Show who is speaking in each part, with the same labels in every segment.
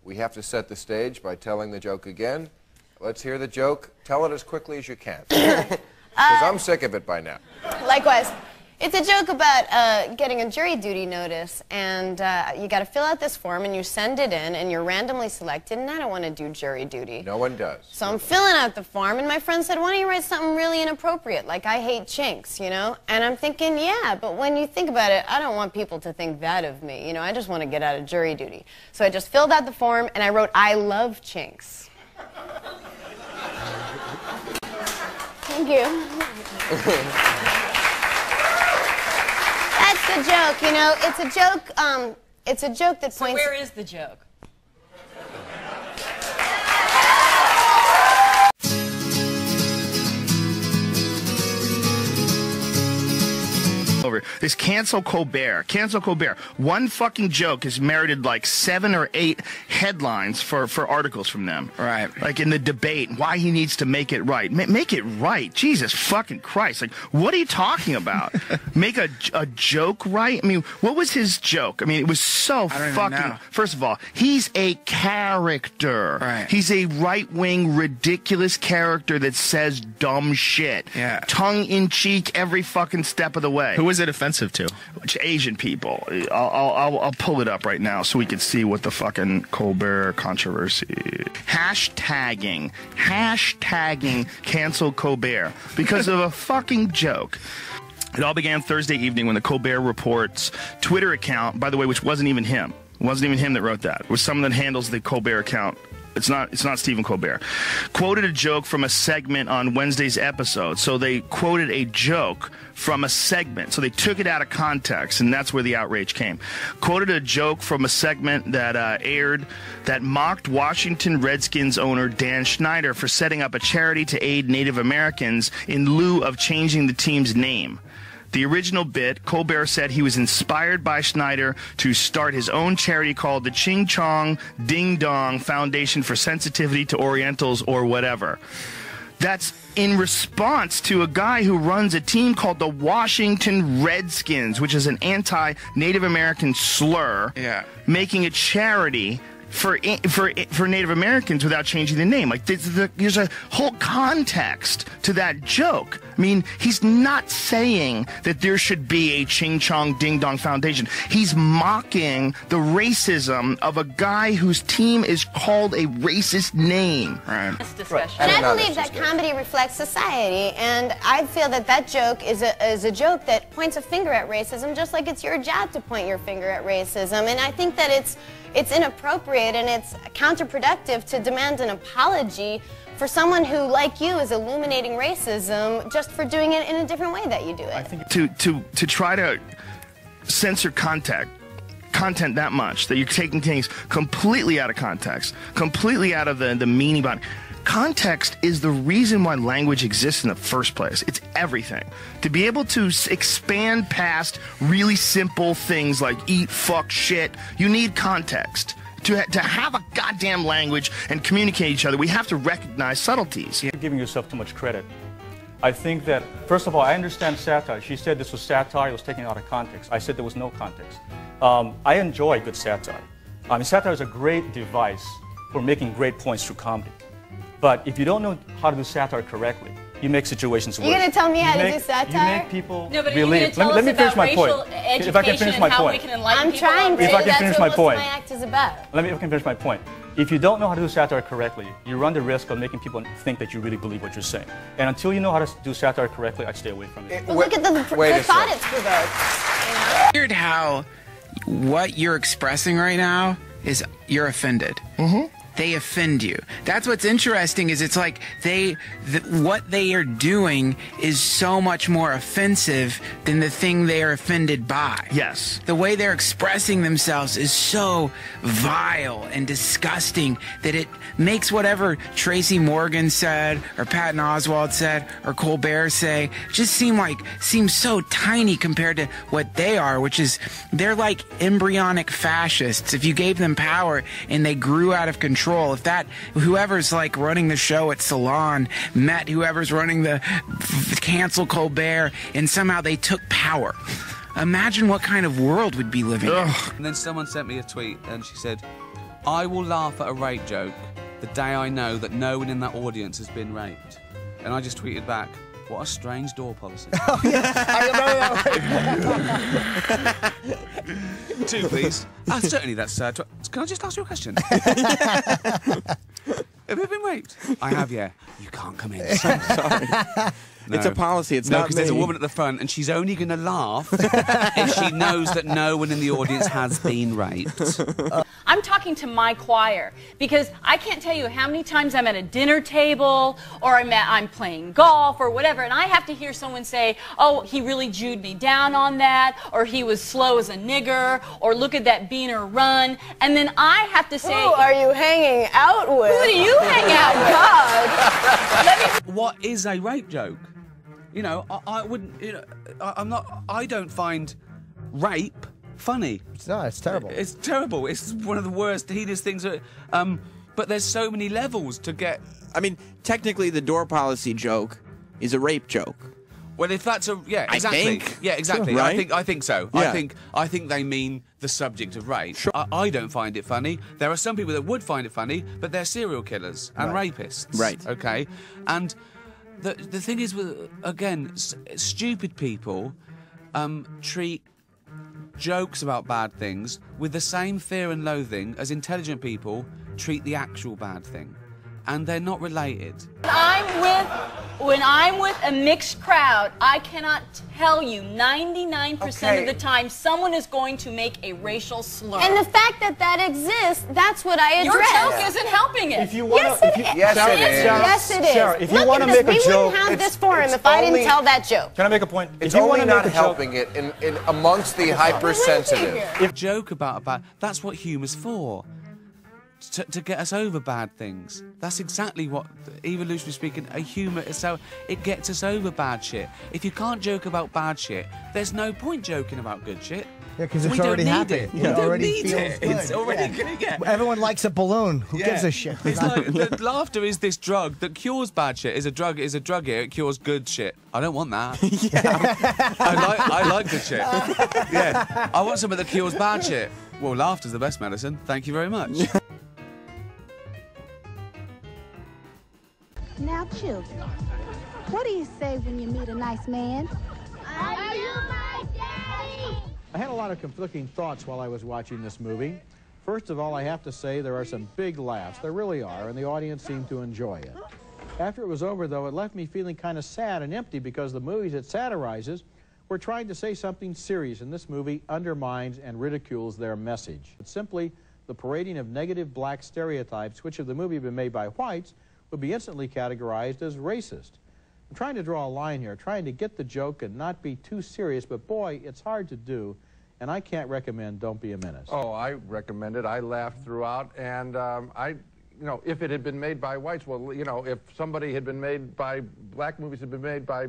Speaker 1: we have to set the stage by telling the joke again. Let's hear the joke. Tell it as quickly as you can. Because I'm sick of it by now.
Speaker 2: Likewise. It's a joke about getting a jury duty notice, and you got to fill out this form, and you send it in, and you're randomly selected, and I don't want to do jury duty.
Speaker 1: No one does.
Speaker 2: So I'm filling out the form, and my friend said, why don't you write something really inappropriate, like I hate chinks, you know? And I'm thinking, yeah, but when you think about it, I don't want people to think that of me, you know? I just want to get out of jury duty. So I just filled out the form, and I wrote, I love chinks. Thank you. That's the joke, you know. It's a joke that points...
Speaker 3: So where is the joke?
Speaker 4: Over. This cancel Colbert. Cancel Colbert. One fucking joke has merited like 7 or 8 headlines for articles from them.
Speaker 5: Right.
Speaker 4: Like in the debate, why he needs to make it right. Make it right. Jesus fucking Christ. Like, what are you talking about? Make a joke right? I mean, what was his joke? I mean, it was so fucking... First of all, he's a character.
Speaker 5: Right.
Speaker 4: He's a right-wing, ridiculous character that says dumb shit.
Speaker 5: Yeah.
Speaker 4: Tongue-in-cheek every fucking step of the way.
Speaker 6: Who was it offensive to?
Speaker 4: Asian people. I'll pull it up right now so we can see what the fucking Colbert controversy. Hashtagging cancel Colbert because of a fucking joke. It all began Thursday evening when the Colbert Report's Twitter account, by the way, which wasn't even him. It wasn't even him that wrote that. It was someone that handles the Colbert account. It's not Stephen Colbert. Quoted a joke from a segment on Wednesday's episode. So they quoted a joke from a segment. So they took it out of context, and that's where the outrage came. Quoted a joke from a segment that aired that mocked Washington Redskins owner Dan Snyder for setting up a charity to aid Native Americans in lieu of changing the team's name. The original bit, Colbert said he was inspired by Snyder to start his own charity called the Ching Chong Ding Dong Foundation for Sensitivity to Orientals or whatever. That's in response to a guy who runs a team called the Washington Redskins, which is an anti-Native American slur, making a charity for Native Americans without changing the name. Like, there's a whole context to that joke. I mean, he's not saying that there should be a Ching Chong Ding Dong Foundation. He's mocking the racism of a guy whose team is called a racist name.
Speaker 5: Right.
Speaker 2: Discussion. And I believe that comedy reflects society, and I feel that that joke is a joke that points a finger at racism, just like it's your job to point your finger at racism. And I think that it's inappropriate and it's counterproductive to demand an apology for someone who, like you, is illuminating racism just for doing it in a different way that you do it.
Speaker 4: I think to try to censor content that much, that you're taking things completely out of context, completely out of the meaning behind it. Context is the reason why language exists in the first place. It's everything. To be able to expand past really simple things like eat, fuck, shit, you need context. To have a goddamn language and communicate each other, we have to recognize subtleties.
Speaker 7: You're giving yourself too much credit. I think that, first of all, I understand satire. She said this was satire, it was taken out of context. I said there was no context. I enjoy good satire. Satire is a great device for making great points through comedy. But if you don't know how to do satire correctly, you make situations worse.
Speaker 2: You're going to tell me how to do satire?
Speaker 7: You make people
Speaker 3: believe.
Speaker 7: Let me finish my point. If I can finish my point.
Speaker 2: I'm trying to.
Speaker 7: If I can finish my point.
Speaker 2: That's what my act is about.
Speaker 7: If I can finish my point. If you don't know how to do satire correctly, you run the risk of making people think that you really believe what you're saying. And until you know how to do satire correctly, I'd stay away from it.
Speaker 2: Well, look at the thought it's provoked.
Speaker 5: Weird how what you're expressing right now is you're offended. They offend you. That's what's interesting is it's like what they are doing is so much more offensive than the thing they are offended by.
Speaker 4: Yes.
Speaker 5: The way they're expressing themselves is so vile and disgusting that it makes whatever Tracy Morgan said or Patton Oswalt said or Colbert say just seem so tiny compared to what they are, which is they're like embryonic fascists. If you gave them power and they grew out of control, if that whoever's like running the show at Salon met whoever's running the cancel Colbert and somehow they took power, imagine what kind of world we'd be living in.
Speaker 8: And then someone sent me a tweet and she said,
Speaker 3: I will laugh at a rape joke the day I know that no one in that audience has been raped. And I just tweeted back, what a strange door policy.
Speaker 6: Oh, yeah. I remember that.
Speaker 3: 2, please. Certainly, that's... can I just ask you a question? Have you been raped? I have, yeah. You can't come in.
Speaker 8: Sorry. No. It's a policy. It's not
Speaker 3: because there's a woman at the front, and she's only going to laugh if she knows that no one in the audience has been raped.
Speaker 9: I'm talking to my choir because I can't tell you how many times I'm at a dinner table or I'm playing golf or whatever, and I have to hear someone say, "Oh, he really Jewed me down on that," or "He was slow as a nigger," or "Look at that beaner run," and then I have to say,
Speaker 2: "Who are you hanging out with?
Speaker 9: Who do you hang out with?" God.
Speaker 3: What is a rape joke? You know, I wouldn't. You know, I'm not. I don't find rape funny.
Speaker 6: No, it's terrible.
Speaker 3: It's terrible. It's one of the worst, heinous things. But there's so many levels to get.
Speaker 8: I mean, technically, the door policy joke is a rape joke.
Speaker 3: Well, if that's a exactly.
Speaker 8: I think.
Speaker 3: Yeah, exactly.
Speaker 8: Right?
Speaker 3: I think so.
Speaker 8: Yeah.
Speaker 3: I think they mean the subject of rape.
Speaker 8: Sure.
Speaker 3: I don't find it funny. There are some people that would find it funny, but they're serial killers and rapists.
Speaker 8: Right.
Speaker 3: Okay. And the thing is, with again, stupid people treat jokes about bad things with the same fear and loathing as intelligent people treat the actual bad thing, and they're not related.
Speaker 9: When I'm with a mixed crowd, I cannot tell you 99% of the time someone is going to make a racial slur.
Speaker 2: And the fact that that exists, that's what I address.
Speaker 9: Your joke isn't helping it.
Speaker 7: If you want
Speaker 2: Yes, it is. Yes, it is.
Speaker 7: Sarah, if you
Speaker 2: Look
Speaker 7: want
Speaker 2: at
Speaker 7: to
Speaker 2: this.
Speaker 7: make a
Speaker 2: We
Speaker 7: joke,
Speaker 2: wouldn't have this forum if I didn't tell that joke.
Speaker 7: Can I make a point?
Speaker 1: It's
Speaker 7: if you
Speaker 1: only
Speaker 7: want to
Speaker 1: not
Speaker 7: make a joke,
Speaker 1: helping it in amongst the hypersensitive.
Speaker 3: If joke about a bad, that's what humour's for. To get us over bad things. That's exactly what, evolutionarily speaking, a humour is. So it gets us over bad shit. If you can't joke about bad shit, there's no point joking about good shit.
Speaker 6: Yeah, because it's
Speaker 3: We
Speaker 6: already
Speaker 3: don't need
Speaker 6: happening.
Speaker 3: it.
Speaker 6: It
Speaker 3: We
Speaker 6: already
Speaker 3: don't need
Speaker 6: feels
Speaker 3: it.
Speaker 6: good.
Speaker 3: It's already going to get.
Speaker 6: Everyone likes a balloon. Who gives a shit?
Speaker 3: It's like the laughter is this drug that cures bad shit. Is a drug here. It cures good shit. I don't want that. I like good shit. Yeah. I want something that cures bad shit. Well, laughter's the best medicine. Thank you very much.
Speaker 10: Now, children, what do you say when you meet a nice man?
Speaker 11: Are you my daddy?
Speaker 12: I had a lot of conflicting thoughts while I was watching this movie. First of all, I have to say there are some big laughs. There really are, and the audience seemed to enjoy it. After it was over, though, it left me feeling kind of sad and empty because the movies it satirizes were trying to say something serious, and this movie undermines and ridicules their message. It's simply the parading of negative black stereotypes, which if the movie had been made by whites, would be instantly categorized as racist. I'm trying to draw a line here, trying to get the joke and not be too serious, but boy, it's hard to do, and I can't recommend Don't Be a Menace.
Speaker 13: Oh, I recommend it. I laughed throughout, and you know, if it had been made by whites, well, you know, if somebody had been made by, black movies had been made by,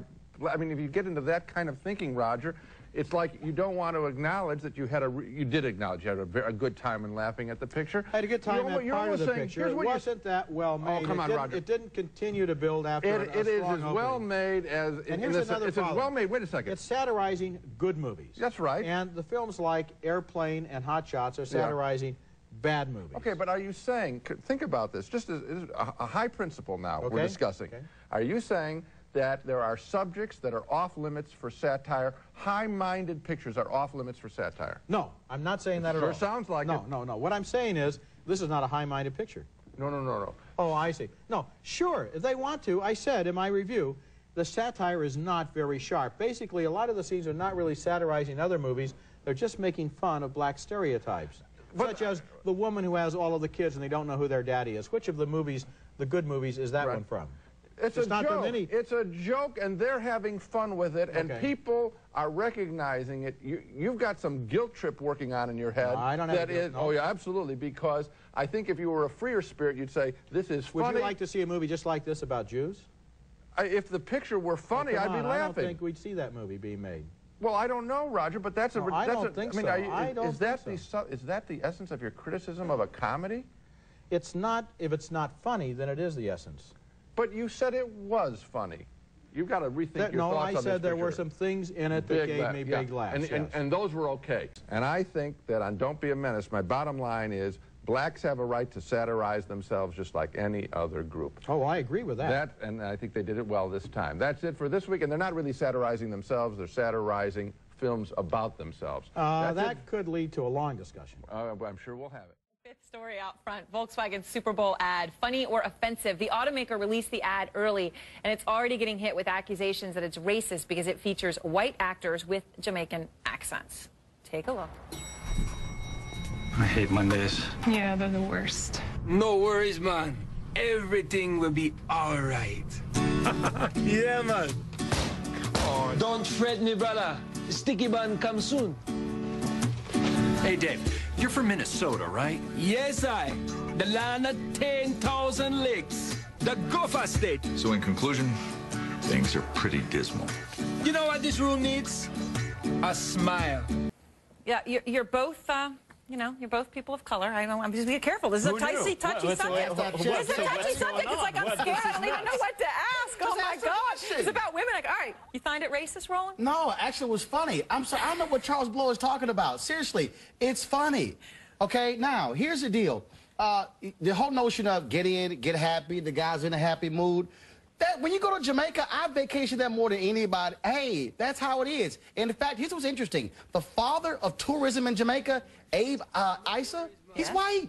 Speaker 13: I mean, if you get into that kind of thinking, Roger, it's like you don't want to acknowledge that you had you did acknowledge you had a good time in laughing at the picture.
Speaker 12: I had a good time at part of the picture. It wasn't that well made.
Speaker 13: Oh, come on, Roger.
Speaker 12: It didn't continue to build after
Speaker 13: it is as well made as...
Speaker 12: And here's another
Speaker 13: it's as well made. Wait a second.
Speaker 12: It's satirizing good movies.
Speaker 13: That's right.
Speaker 12: And the films like Airplane and Hot Shots are satirizing bad movies.
Speaker 13: Okay, but are you saying, think about this, just as a high principle now we're discussing. Okay. Are you saying that there are subjects that are off limits for satire, high-minded pictures are off limits for satire?
Speaker 12: No, I'm not saying that at all.
Speaker 13: Sure sounds like it.
Speaker 12: No. What I'm saying is, this is not a high-minded picture.
Speaker 13: No.
Speaker 12: Oh, I see. No, sure, if they want to, I said in my review, the satire is not very sharp. Basically, a lot of the scenes are not really satirizing other movies, they're just making fun of black stereotypes. Such as the woman who has all of the kids and they don't know who their daddy is. Which of the movies, the good movies, is that one from?
Speaker 13: It's a joke. It's a joke, and they're having fun with it, and people are recognizing it. You've got some guilt trip working on in your head.
Speaker 12: No, I don't have
Speaker 13: that
Speaker 12: no.
Speaker 13: Oh, yeah, absolutely, because I think if you were a freer spirit, you'd say, this is funny.
Speaker 12: Would you like to see a movie just like this about Jews?
Speaker 13: If the picture were funny, I'd be laughing.
Speaker 12: I don't think we'd see that movie being made.
Speaker 13: Well, I don't know, Roger, but that's
Speaker 12: no, I don't think so.
Speaker 13: Is that the essence of your criticism of a comedy?
Speaker 12: It's not. If it's not funny, then it is the essence.
Speaker 13: But you said it was funny. You've got to rethink your thoughts on this
Speaker 12: No, I said
Speaker 13: picture.
Speaker 12: there were some things in it that gave me big laughs.
Speaker 13: And those were okay. And I think that on Don't Be a Menace, my bottom line is Blacks have a right to satirize themselves just like any other group.
Speaker 12: Oh, I agree with that.
Speaker 13: And I think they did it well this time. That's it for this week, and they're not really satirizing themselves, they're satirizing films about themselves.
Speaker 12: That could lead to a long discussion.
Speaker 13: I'm sure we'll have it.
Speaker 14: Fifth story out front, Volkswagen's Super Bowl ad, funny or offensive. The automaker released the ad early, and it's already getting hit with accusations that it's racist because it features white actors with Jamaican accents. Take a look.
Speaker 15: I hate Mondays.
Speaker 16: Yeah, they're the worst.
Speaker 15: No worries, man. Everything will be all right.
Speaker 17: Yeah, man.
Speaker 15: Don't fret me, brother. Sticky bun come soon.
Speaker 17: Hey, Dave, you're from Minnesota, right?
Speaker 15: Yes, the land of 10,000 lakes. The Gopher State.
Speaker 18: So in conclusion, things are pretty dismal.
Speaker 15: You know what this room needs? A smile.
Speaker 14: Yeah, you're both, you know, you're both people of color. I'm just being careful. This is a touchy subject. This is a touchy subject. It's like I'm scared. I don't even know what to ask. Oh my gosh. It's about women. Like, all right, you find it racist, Roland?
Speaker 19: No, actually, it was funny. I'm sorry. I don't know what Charles Blow is talking about. Seriously, it's funny. Okay, now here's the deal. The whole notion of get in, get happy. The guy's in a happy mood. That when you go to Jamaica, I vacation there more than anybody. Hey, that's how it is. And in fact, here's what's interesting. The father of tourism in Jamaica, Abe Issa, he's white.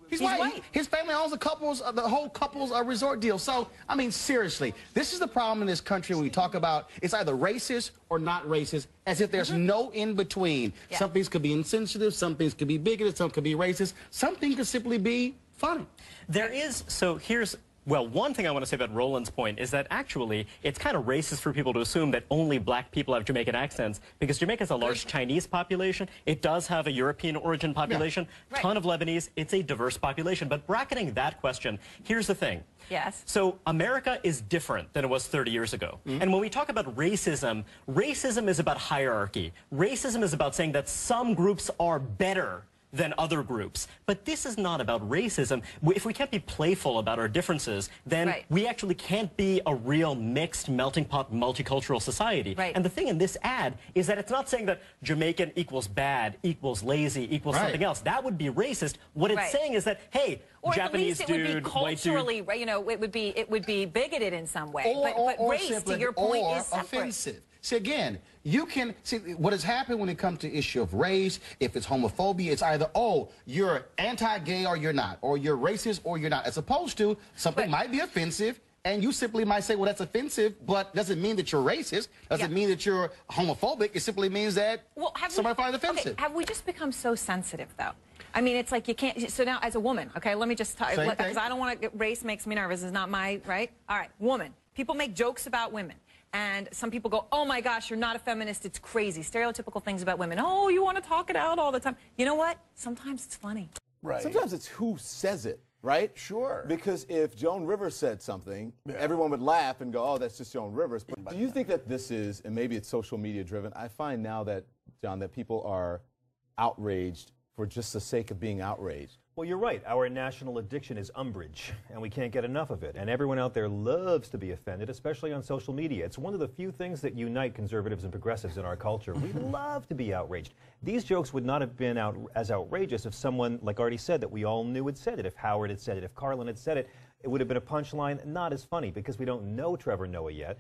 Speaker 19: He's white. His family owns the whole couple's resort deal. So, I mean, seriously, this is the problem in this country when we talk about it's either racist or not racist, as if there's no in between. Yeah. Some things could be insensitive, some things could be bigoted, some could be racist, some things could simply be funny.
Speaker 20: There is, so here's, well, one thing I want to say about Roland's point is that actually it's kind of racist for people to assume that only black people have Jamaican accents because Jamaica has a large Chinese population. It does have a European origin population, ton of Lebanese. It's a diverse population. But bracketing that question, here's the thing.
Speaker 14: Yes.
Speaker 20: So America is different than it was 30 years ago. And when we talk about racism, racism is about hierarchy. Racism is about saying that some groups are better than other groups. But this is not about racism. If we can't be playful about our differences, then we actually can't be a real mixed, melting pot, multicultural society. And the thing in this ad is that it's not saying that Jamaican equals bad, equals lazy, equals something else. That would be racist. What it's saying is that, hey,
Speaker 14: or
Speaker 20: Japanese
Speaker 14: at least it
Speaker 20: dude,
Speaker 14: would be culturally,
Speaker 20: white dude.
Speaker 14: You know, it would be bigoted in some way. But race,
Speaker 19: simply,
Speaker 14: to your point,
Speaker 19: or
Speaker 14: is separate.
Speaker 19: offensive. See, again, you can see what has happened when it comes to issue of race. If it's homophobia, it's either, oh, you're anti-gay or you're not, or you're racist or you're not, as opposed to something might be offensive, and you simply might say, well, that's offensive, but doesn't mean that you're racist, doesn't mean that you're homophobic. It simply means that somebody finds it offensive.
Speaker 14: Okay, have we just become so sensitive, though? I mean, it's like you can't, so now as a woman, okay, let me just talk, because I don't want to, race makes me nervous, it's not my, right? All right, woman. People make jokes about women. And some people go, oh my gosh, you're not a feminist, it's crazy. Stereotypical things about women. Oh, you want to talk it out all the time. You know what? Sometimes it's funny.
Speaker 21: Right. Sometimes it's who says it, right?
Speaker 1: Sure.
Speaker 21: Because if Joan Rivers said something, everyone would laugh and go, oh, that's just Joan Rivers. But do you think that this is, and maybe it's social media driven, I find now that, John, that people are outraged for just the sake of being outraged.
Speaker 22: Well, you're right. Our national addiction is umbrage, and we can't get enough of it. And everyone out there loves to be offended, especially on social media. It's one of the few things that unite conservatives and progressives in our culture. We love to be outraged. These jokes would not have been as outrageous if someone, like Artie said, that we all knew had said it. If Howard had said it, if Carlin had said it, it would have been a punchline, not as funny, because we don't know Trevor Noah yet.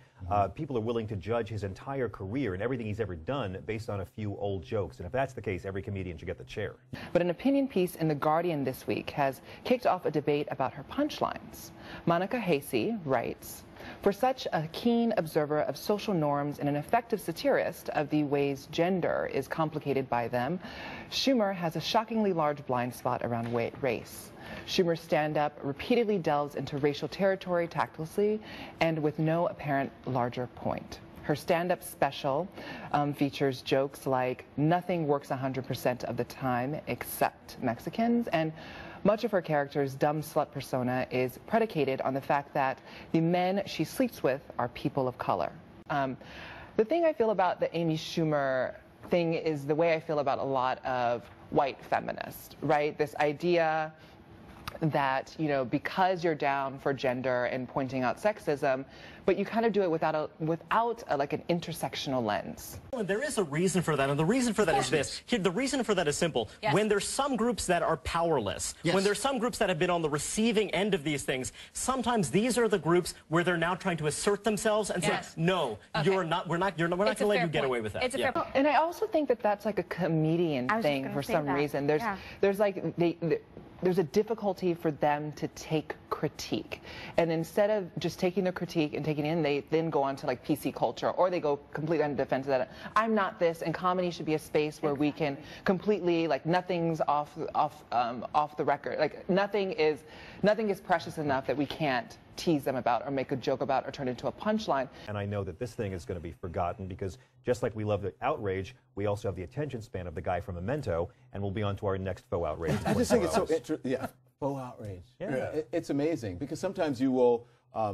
Speaker 22: People are willing to judge his entire career and everything he's ever done based on a few old jokes. And if that's the case, every comedian should get the chair.
Speaker 23: But an opinion piece in The Guardian this week has kicked off a debate about her punchlines. Monica Hasey writes, for such a keen observer of social norms and an effective satirist of the ways gender is complicated by them, Schumer has a shockingly large blind spot around race. Schumer's stand-up repeatedly delves into racial territory tactlessly and with no apparent larger point. Her stand-up special features jokes like nothing works 100% of the time except Mexicans, and much of her character's dumb slut persona is predicated on the fact that the men she sleeps with are people of color. The thing I feel about the Amy Schumer thing is the way I feel about a lot of white feminists, right? This idea that, you know, because you're down for gender and pointing out sexism, but you kind of do it without like an intersectional lens.
Speaker 20: Well, there is a reason for that, and the reason for that is this. Here, the reason for that is simple.
Speaker 9: Yes.
Speaker 20: When there's some groups that are powerless, when there's some groups that have been on the receiving end of these things, sometimes these are the groups where they're now trying to assert themselves and say, no, we're not going to let you get away with that.
Speaker 23: It's a fair point. And I also think that that's like a comedian thing for some reason. There's like there's a difficulty for them to take critique. And instead of just taking the critique and taking it in, they then go on to like PC culture, or they go completely on the defense of that. I'm not this, and comedy should be a space where we can completely, like, nothing's off the record. Like, nothing is precious enough that we can't tease them about or make a joke about or turn into a punchline.
Speaker 22: And I know that this thing is going to be forgotten because just like we love the outrage, we also have the attention span of the guy from Memento, and we'll be on to our next faux outrage.
Speaker 21: I just think it's so interesting. Yeah, faux outrage. Yeah. It's amazing because sometimes you will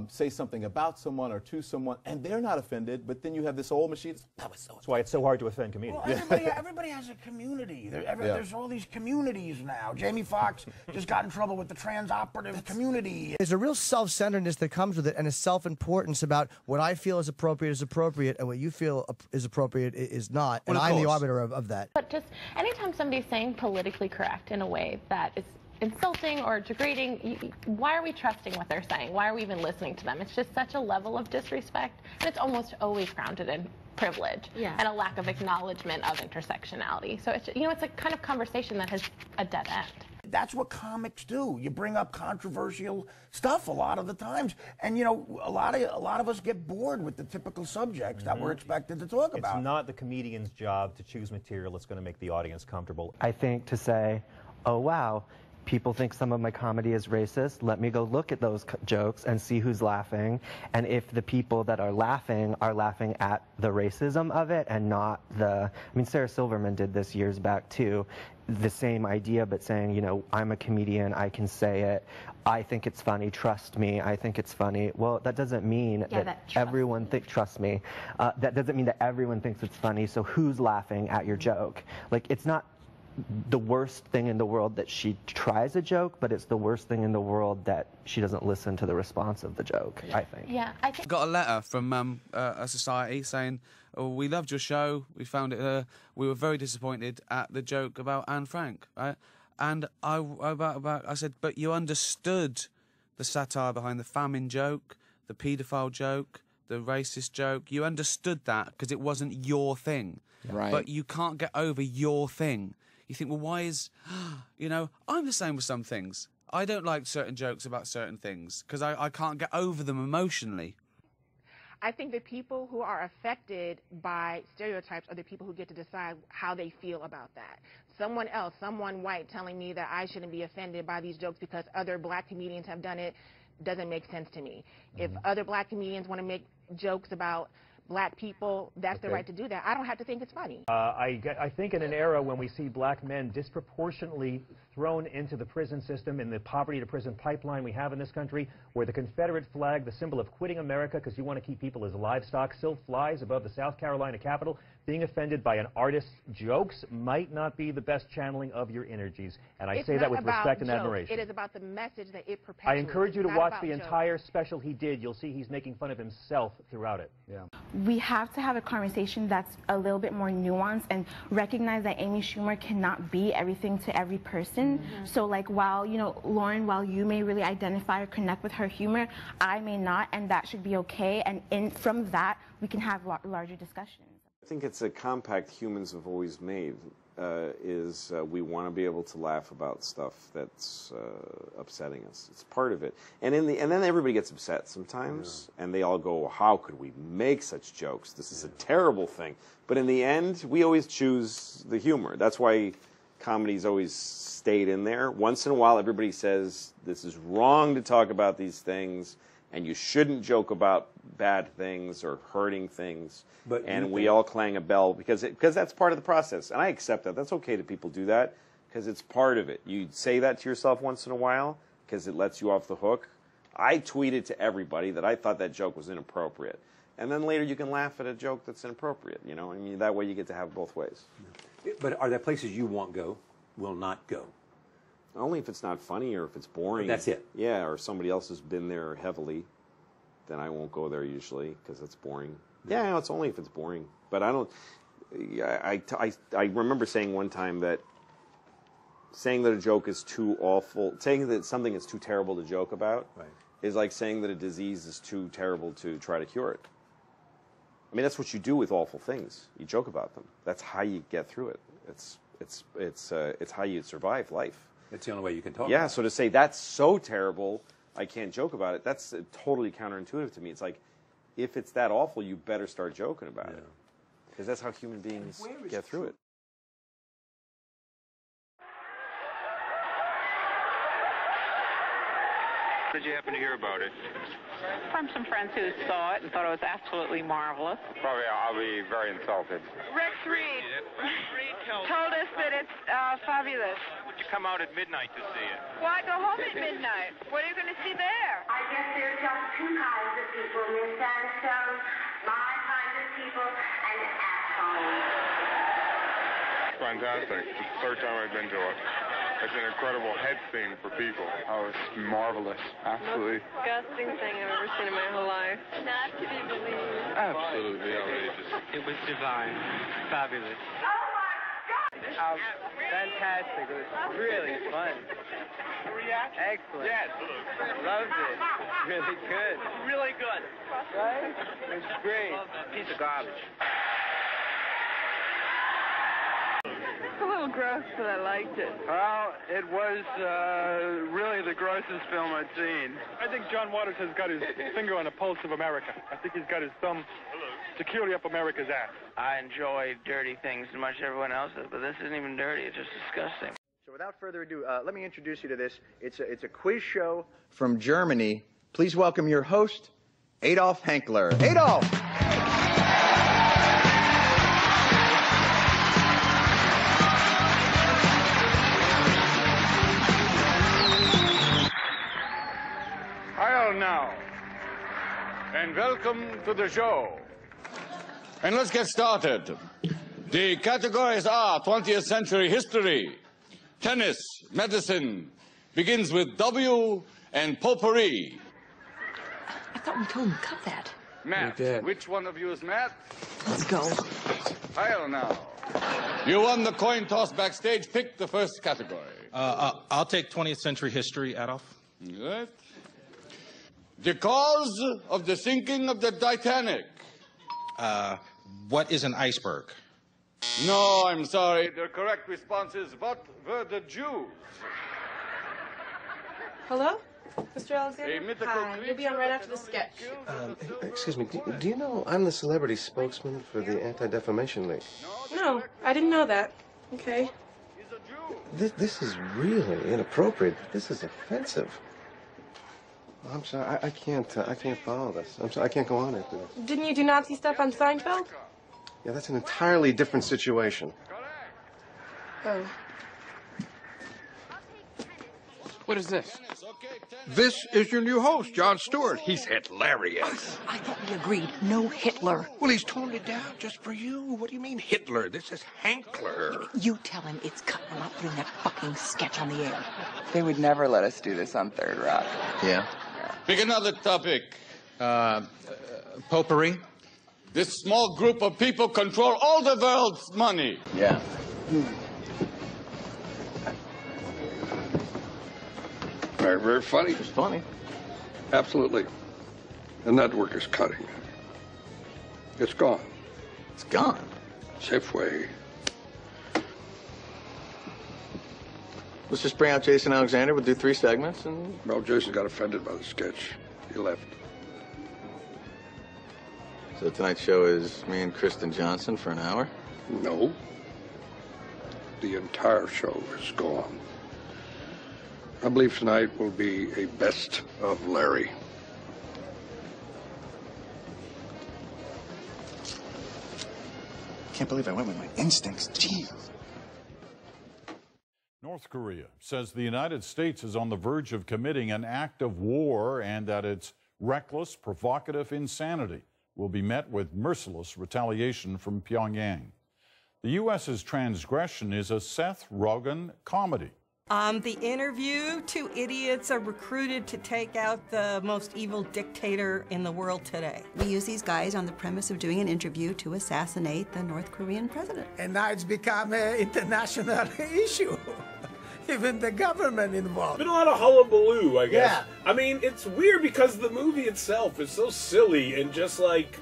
Speaker 21: say something about someone or to someone, and they're not offended, but then you have this old machine.
Speaker 22: That's why it's so hard to offend comedians.
Speaker 4: Well, everybody has a community. There's all these communities now. Jamie Foxx just got in trouble with the trans-operative community.
Speaker 6: There's a real self-centeredness that comes with it, and a self-importance about what I feel is appropriate, and what you feel is appropriate is not. And I'm the arbiter of that.
Speaker 5: But just anytime somebody's saying politically correct in a way that is insulting or degrading, why are we trusting what they're saying? Why are we even listening to them? It's just such a level of disrespect, and it's almost always grounded in privilege and a lack of acknowledgement of intersectionality. So it's, you know, it's a kind of conversation that has a dead end.
Speaker 4: That's what comics do. You bring up controversial stuff a lot of the times, and you know, a lot of us get bored with the typical subjects that we're expected to talk about.
Speaker 22: It's not the comedian's job to choose material that's going to make the audience comfortable.
Speaker 16: I think to say, oh wow, people think some of my comedy is racist, let me go look at those jokes and see who's laughing. And if the people that are laughing at the racism of it and not I mean, Sarah Silverman did this years back too, the same idea, but saying, you know, I'm a comedian, I can say it, I think it's funny, trust me, I think it's funny. Well, that doesn't mean that everyone trust me, that doesn't mean that everyone thinks it's funny, so who's laughing at your joke? Like, it's not the worst thing in the world that she tries a joke, but it's the worst thing in the world that she doesn't listen to the response of the joke, I think.
Speaker 5: Yeah, I think.
Speaker 3: Got a letter from a society saying, oh, we loved your show, we found it, we were very disappointed at the joke about Anne Frank, right? And I said, but you understood the satire behind the famine joke, the paedophile joke, the racist joke. You understood that because it wasn't your thing.
Speaker 8: Right.
Speaker 3: But you can't get over your thing. You think, well, why is, you know, I'm the same with some things. I don't like certain jokes about certain things because I can't get over them emotionally.
Speaker 24: I think the people who are affected by stereotypes are the people who get to decide how they feel about that. Someone else, someone white, telling me that I shouldn't be offended by these jokes because other black comedians have done it doesn't make sense to me. If other black comedians want to make jokes about black people, that's their right to do that. I don't have to think it's funny.
Speaker 22: I think in an era when we see black men disproportionately thrown into the prison system, in the poverty to prison pipeline we have in this country, where the Confederate flag, the symbol of quitting America because you want to keep people as livestock, still flies above the South Carolina Capitol, being offended by an artist's jokes might not be the best channeling of your energies. And I say that with respect and admiration.
Speaker 24: It is about the message that it perpetuates.
Speaker 22: I encourage you to watch the entire special he did. You'll see he's making fun of himself throughout it. Yeah.
Speaker 25: We have to have a conversation that's a little bit more nuanced and recognize that Amy Schumer cannot be everything to every person. So like, while, you know, Lauren, while you may really identify or connect with her humor, I may not, and that should be okay. And from that, we can have larger discussions.
Speaker 26: I think it's a compact humans have always made, we want to be able to laugh about stuff that's upsetting us. It's part of it. And then everybody gets upset sometimes, and they all go, how could we make such jokes? This is a terrible thing. But in the end, we always choose the humor. That's why comedy's always stayed in there. Once in a while, everybody says, this is wrong to talk about these things, and you shouldn't joke about bad things or hurting things. And we all clang a bell because that's part of the process. And I accept that. That's okay that people do that because it's part of it. You say that to yourself once in a while because it lets you off the hook. I tweeted to everybody that I thought that joke was inappropriate. And then later you can laugh at a joke that's inappropriate. You know, I mean, that way you get to have both ways.
Speaker 27: But are there places you will not go?
Speaker 26: Only if it's not funny or if it's boring.
Speaker 2: That's it.
Speaker 26: Yeah, or somebody else has been there heavily. Then I won't go there usually because it's boring. Yeah, it's only if it's boring. But I don't. I remember saying one time that saying that a joke is too awful, saying that something is too terrible to joke about, is like saying that a disease is too terrible to try to cure it. I mean, that's what you do with awful things. You joke about them. That's how you get through it. It's how you survive life.
Speaker 2: It's the only way you can talk.
Speaker 26: Yeah. So to say that's so terrible, I can't joke about it. That's totally counterintuitive to me. It's like, if it's that awful, you better start joking about it, because that's how human beings get through it.
Speaker 7: Did you happen to hear about it?
Speaker 10: From some friends who saw it and thought it was absolutely marvelous.
Speaker 7: Probably I'll be very insulted.
Speaker 10: Rex Reed told us that it's fabulous.
Speaker 7: Would you come out at midnight to see it?
Speaker 10: Why go home at midnight? What are you going to see there?
Speaker 11: I guess there's just two kinds of people, Miss Sandstone. My kind of people and assholes.
Speaker 7: Fantastic. It's the third time I've been to it. It's an incredible head scene for people. Oh, it's marvelous. Absolutely.
Speaker 10: Most disgusting thing I've ever seen in my whole life. Not to be believed.
Speaker 7: Absolutely outrageous.
Speaker 12: It was divine. Fabulous.
Speaker 11: Oh my God!
Speaker 12: Fantastic. It was really fun. Excellent.
Speaker 7: Yes.
Speaker 12: Loved it. Really good.
Speaker 7: Really good.
Speaker 12: Right? It was great. Piece of garbage.
Speaker 10: It's a little gross, but I liked it.
Speaker 7: Well, it was really the grossest film I'd seen.
Speaker 13: I think John Waters has got his finger on the pulse of America. I think he's got his thumb securely up America's ass.
Speaker 12: I enjoy dirty things as much as everyone else does, but this isn't even dirty. It's just disgusting.
Speaker 27: So without further ado, let me introduce you to this. It's a quiz show from Germany. Please welcome your host, Adolf Henkler. Adolf!
Speaker 7: Heil now, and welcome to the show. And let's get started. The categories are 20th century history, tennis, medicine, begins with W, and potpourri.
Speaker 28: I thought we told him to cut that.
Speaker 7: Matt, which one of you is Matt?
Speaker 28: Let's go.
Speaker 7: Heil now. You won the coin toss backstage. Pick the first category.
Speaker 29: I'll take 20th century history, Adolf.
Speaker 7: Good. The cause of the sinking of the Titanic.
Speaker 29: What is an iceberg?
Speaker 7: No, I'm sorry. The correct response is, what were the Jews?
Speaker 30: Hello? Mr. Alexander? Hi. You'll be on right after the sketch.
Speaker 31: Excuse me, do you know I'm the celebrity spokesman for the Anti-Defamation League?
Speaker 30: No, I didn't know that. Okay.
Speaker 31: This is really inappropriate. This is offensive. I'm sorry, I can't follow this. I'm sorry, I can't go on after this.
Speaker 30: Didn't you do Nazi stuff on Seinfeld?
Speaker 31: Yeah, that's an entirely different situation.
Speaker 30: Oh.
Speaker 32: What is this? This is your new host, Jon Stewart. He's hilarious.
Speaker 28: I thought we agreed, no Hitler.
Speaker 32: Well, he's toned it down just for you. What do you mean Hitler? This is Hankler.
Speaker 28: You tell him it's cut. I'm not putting that fucking sketch on the air.
Speaker 33: They would never let us do this on Third Rock.
Speaker 31: Yeah?
Speaker 7: Pick another topic.
Speaker 29: Potpourri.
Speaker 7: This small group of people control all the world's money.
Speaker 31: Yeah.
Speaker 32: Very, very funny.
Speaker 31: It's funny.
Speaker 32: Absolutely. The network is cutting. It's gone.
Speaker 31: It's gone?
Speaker 32: Safeway.
Speaker 31: Let's just bring out Jason Alexander. We'll do 3 segments and...
Speaker 32: Well, Jason got offended by the sketch. He left.
Speaker 31: So tonight's show is me and Kristen Johnson for an hour?
Speaker 32: No. The entire show is gone. I believe tonight will be a best of Larry.
Speaker 4: Can't believe I went with my instincts. Jeez.
Speaker 34: North Korea says the United States is on the verge of committing an act of war and that its reckless, provocative insanity will be met with merciless retaliation from Pyongyang. The U.S.'s transgression is a Seth Rogen comedy
Speaker 1: The Interview, two idiots are recruited to take out the most evil dictator in the world today.
Speaker 2: We use these guys on the premise of doing an interview to assassinate the North Korean president.
Speaker 5: And now it's become an international issue. Even the government involved.
Speaker 6: Been a lot of hullabaloo, I guess.
Speaker 5: Yeah.
Speaker 6: I mean, it's weird because the movie itself is so silly and just like,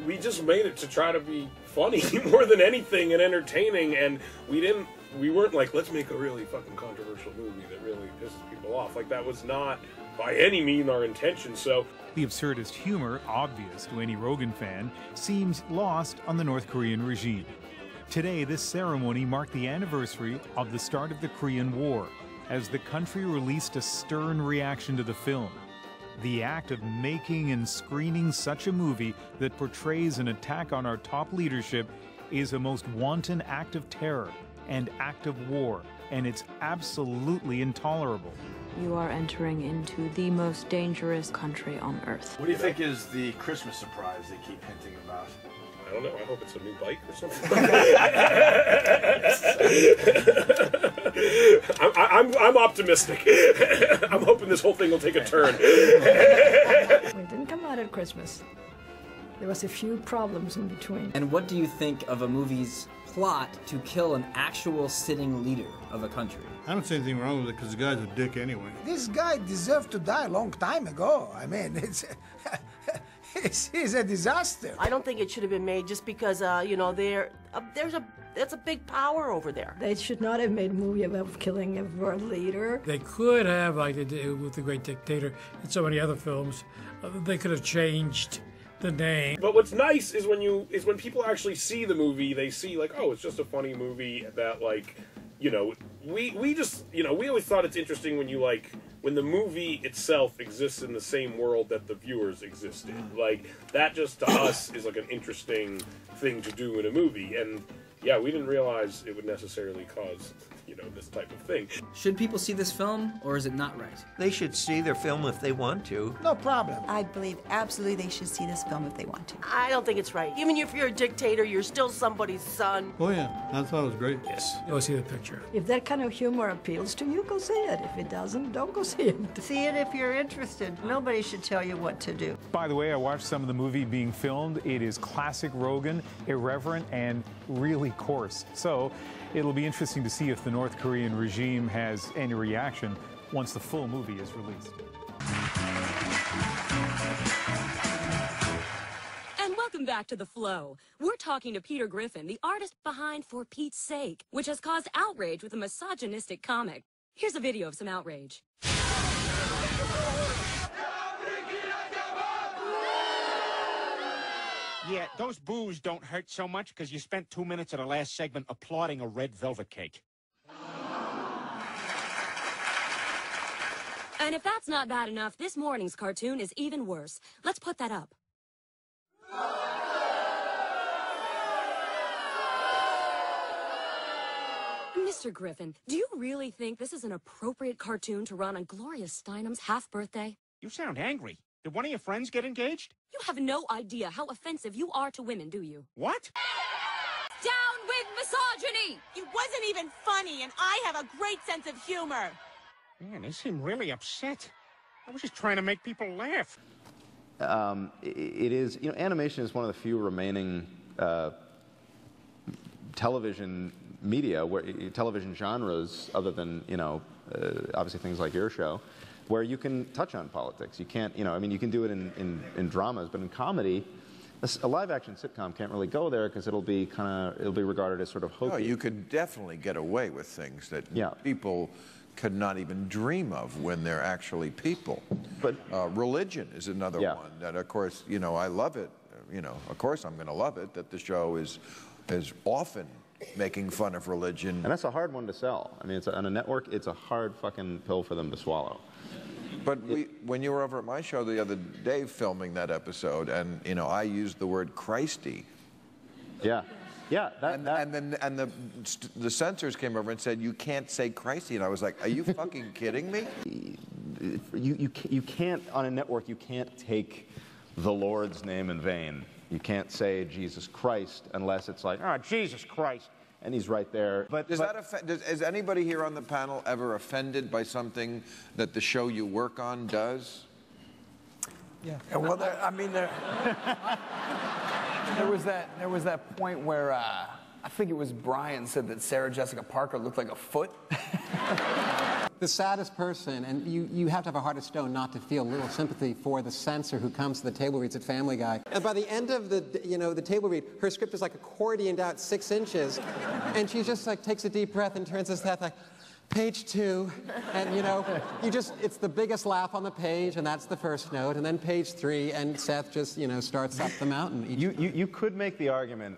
Speaker 6: we just made it to try to be funny more than anything and entertaining, and we weren't like, let's make a really fucking controversial movie that really pisses people off. Like, that was not by any means our intention, so.
Speaker 9: The absurdist humor, obvious to any Rogan fan, seems lost on the North Korean regime. Today, this ceremony marked the anniversary of the start of the Korean War, as the country released a stern reaction to the film. The act of making and screening such a movie that portrays an attack on our top leadership is a most wanton act of terror and act of war, and it's absolutely intolerable.
Speaker 14: You are entering into the most dangerous country on earth.
Speaker 15: What do you think is the Christmas surprise they keep hinting about?
Speaker 6: I don't know. I hope it's a new bike or something. I'm optimistic. I'm hoping this whole thing will take a turn.
Speaker 16: It didn't come out at Christmas. There was a few problems in between.
Speaker 17: And what do you think of a movie's plot to kill an actual sitting leader of a country?
Speaker 18: I don't see anything wrong with it because the guy's a dick anyway.
Speaker 5: This guy deserved to die a long time ago. I mean, he's a disaster.
Speaker 19: I don't think it should have been made just because, you know, that's a big power over there.
Speaker 16: They should not have made a movie about killing a world leader.
Speaker 20: They could have, like they did with The Great Dictator and so many other films, they could have changed the name.
Speaker 6: But what's nice is when people actually see the movie, they see like, oh, it's just a funny movie that, like, you know, we just, you know, we always thought it's interesting when when the movie itself exists in the same world that the viewers exist in. Like, that just to us is like an interesting thing to do in a movie. And yeah, we didn't realize it would necessarily cause, you know, this type of thing.
Speaker 17: Should people see this film, or is it not right?
Speaker 21: They should see their film if they want to.
Speaker 5: No problem.
Speaker 2: I believe absolutely they should see this film if they want to.
Speaker 19: I don't think it's right. Even if you're a dictator, you're still somebody's son.
Speaker 18: Oh yeah, I thought it was great.
Speaker 20: Yes, go see the picture.
Speaker 16: If that kind of humor appeals to you, go see it. If it doesn't, don't go see it.
Speaker 2: See it if you're interested. Nobody should tell you what to do.
Speaker 9: By the way, I watched some of the movie being filmed. It is classic Rogan, irreverent, and really coarse. So it'll be interesting to see if the North Korean regime has any reaction once the full movie is released.
Speaker 23: And welcome back to The Flow. We're talking to Peter Griffin, the artist behind For Pete's Sake, which has caused outrage with a misogynistic comic. Here's a video of some outrage.
Speaker 35: Yeah, those boos don't hurt so much because you spent 2 minutes of the last segment applauding a red velvet cake.
Speaker 23: And if that's not bad enough, this morning's cartoon is even worse. Let's put that up. Mr. Griffin, do you really think this is an appropriate cartoon to run on Gloria Steinem's half-birthday?
Speaker 35: You sound angry. Did one of your friends get engaged?
Speaker 23: You have no idea how offensive you are to women, do you?
Speaker 35: What?
Speaker 23: Down with misogyny!
Speaker 36: It wasn't even funny, and I have a great sense of humor.
Speaker 35: Man, they seem really upset. I was just trying to make people laugh.
Speaker 37: It is, you know, animation is one of the few remaining television media, television genres, other than, you know, obviously things like your show, where you can touch on politics. You can't, you know, I mean, you can do it in dramas, but in comedy, a live-action sitcom can't really go there because it'll be regarded as sort of hokey.
Speaker 38: No, you could definitely get away with things that people could not even dream of when they're actually people. But religion is another one that, of course, you know, I love it. You know, of course, I'm going to love it that the show is often making fun of religion.
Speaker 37: And that's a hard one to sell. I mean, on a network, it's a hard fucking pill for them to swallow.
Speaker 38: But when you were over at my show the other day filming that episode, and you know, I used the word Christy.
Speaker 37: Yeah, yeah.
Speaker 38: And the censors came over and said you can't say Christy, and I was like, are you fucking kidding me?
Speaker 37: You can't on a network. You can't take the Lord's name in vain. You can't say Jesus Christ unless it's like, oh, Jesus Christ. and he's right there. But
Speaker 38: is anybody here on the panel ever offended by something that the show you work on does?
Speaker 3: Yeah. Well, there was that point where I think it was Brian said that Sarah Jessica Parker looked like a foot.
Speaker 7: The saddest person, and you have to have a heart of stone not to feel a little sympathy for the censor who comes to the table reads at Family Guy. And by the end of the table read, her script is like accordioned out 6 inches, and she just like takes a deep breath and turns to Seth like, page 2, and it's the biggest laugh on the page, and that's the first note, and then page 3, and Seth just starts up the mountain.
Speaker 37: You could make the argument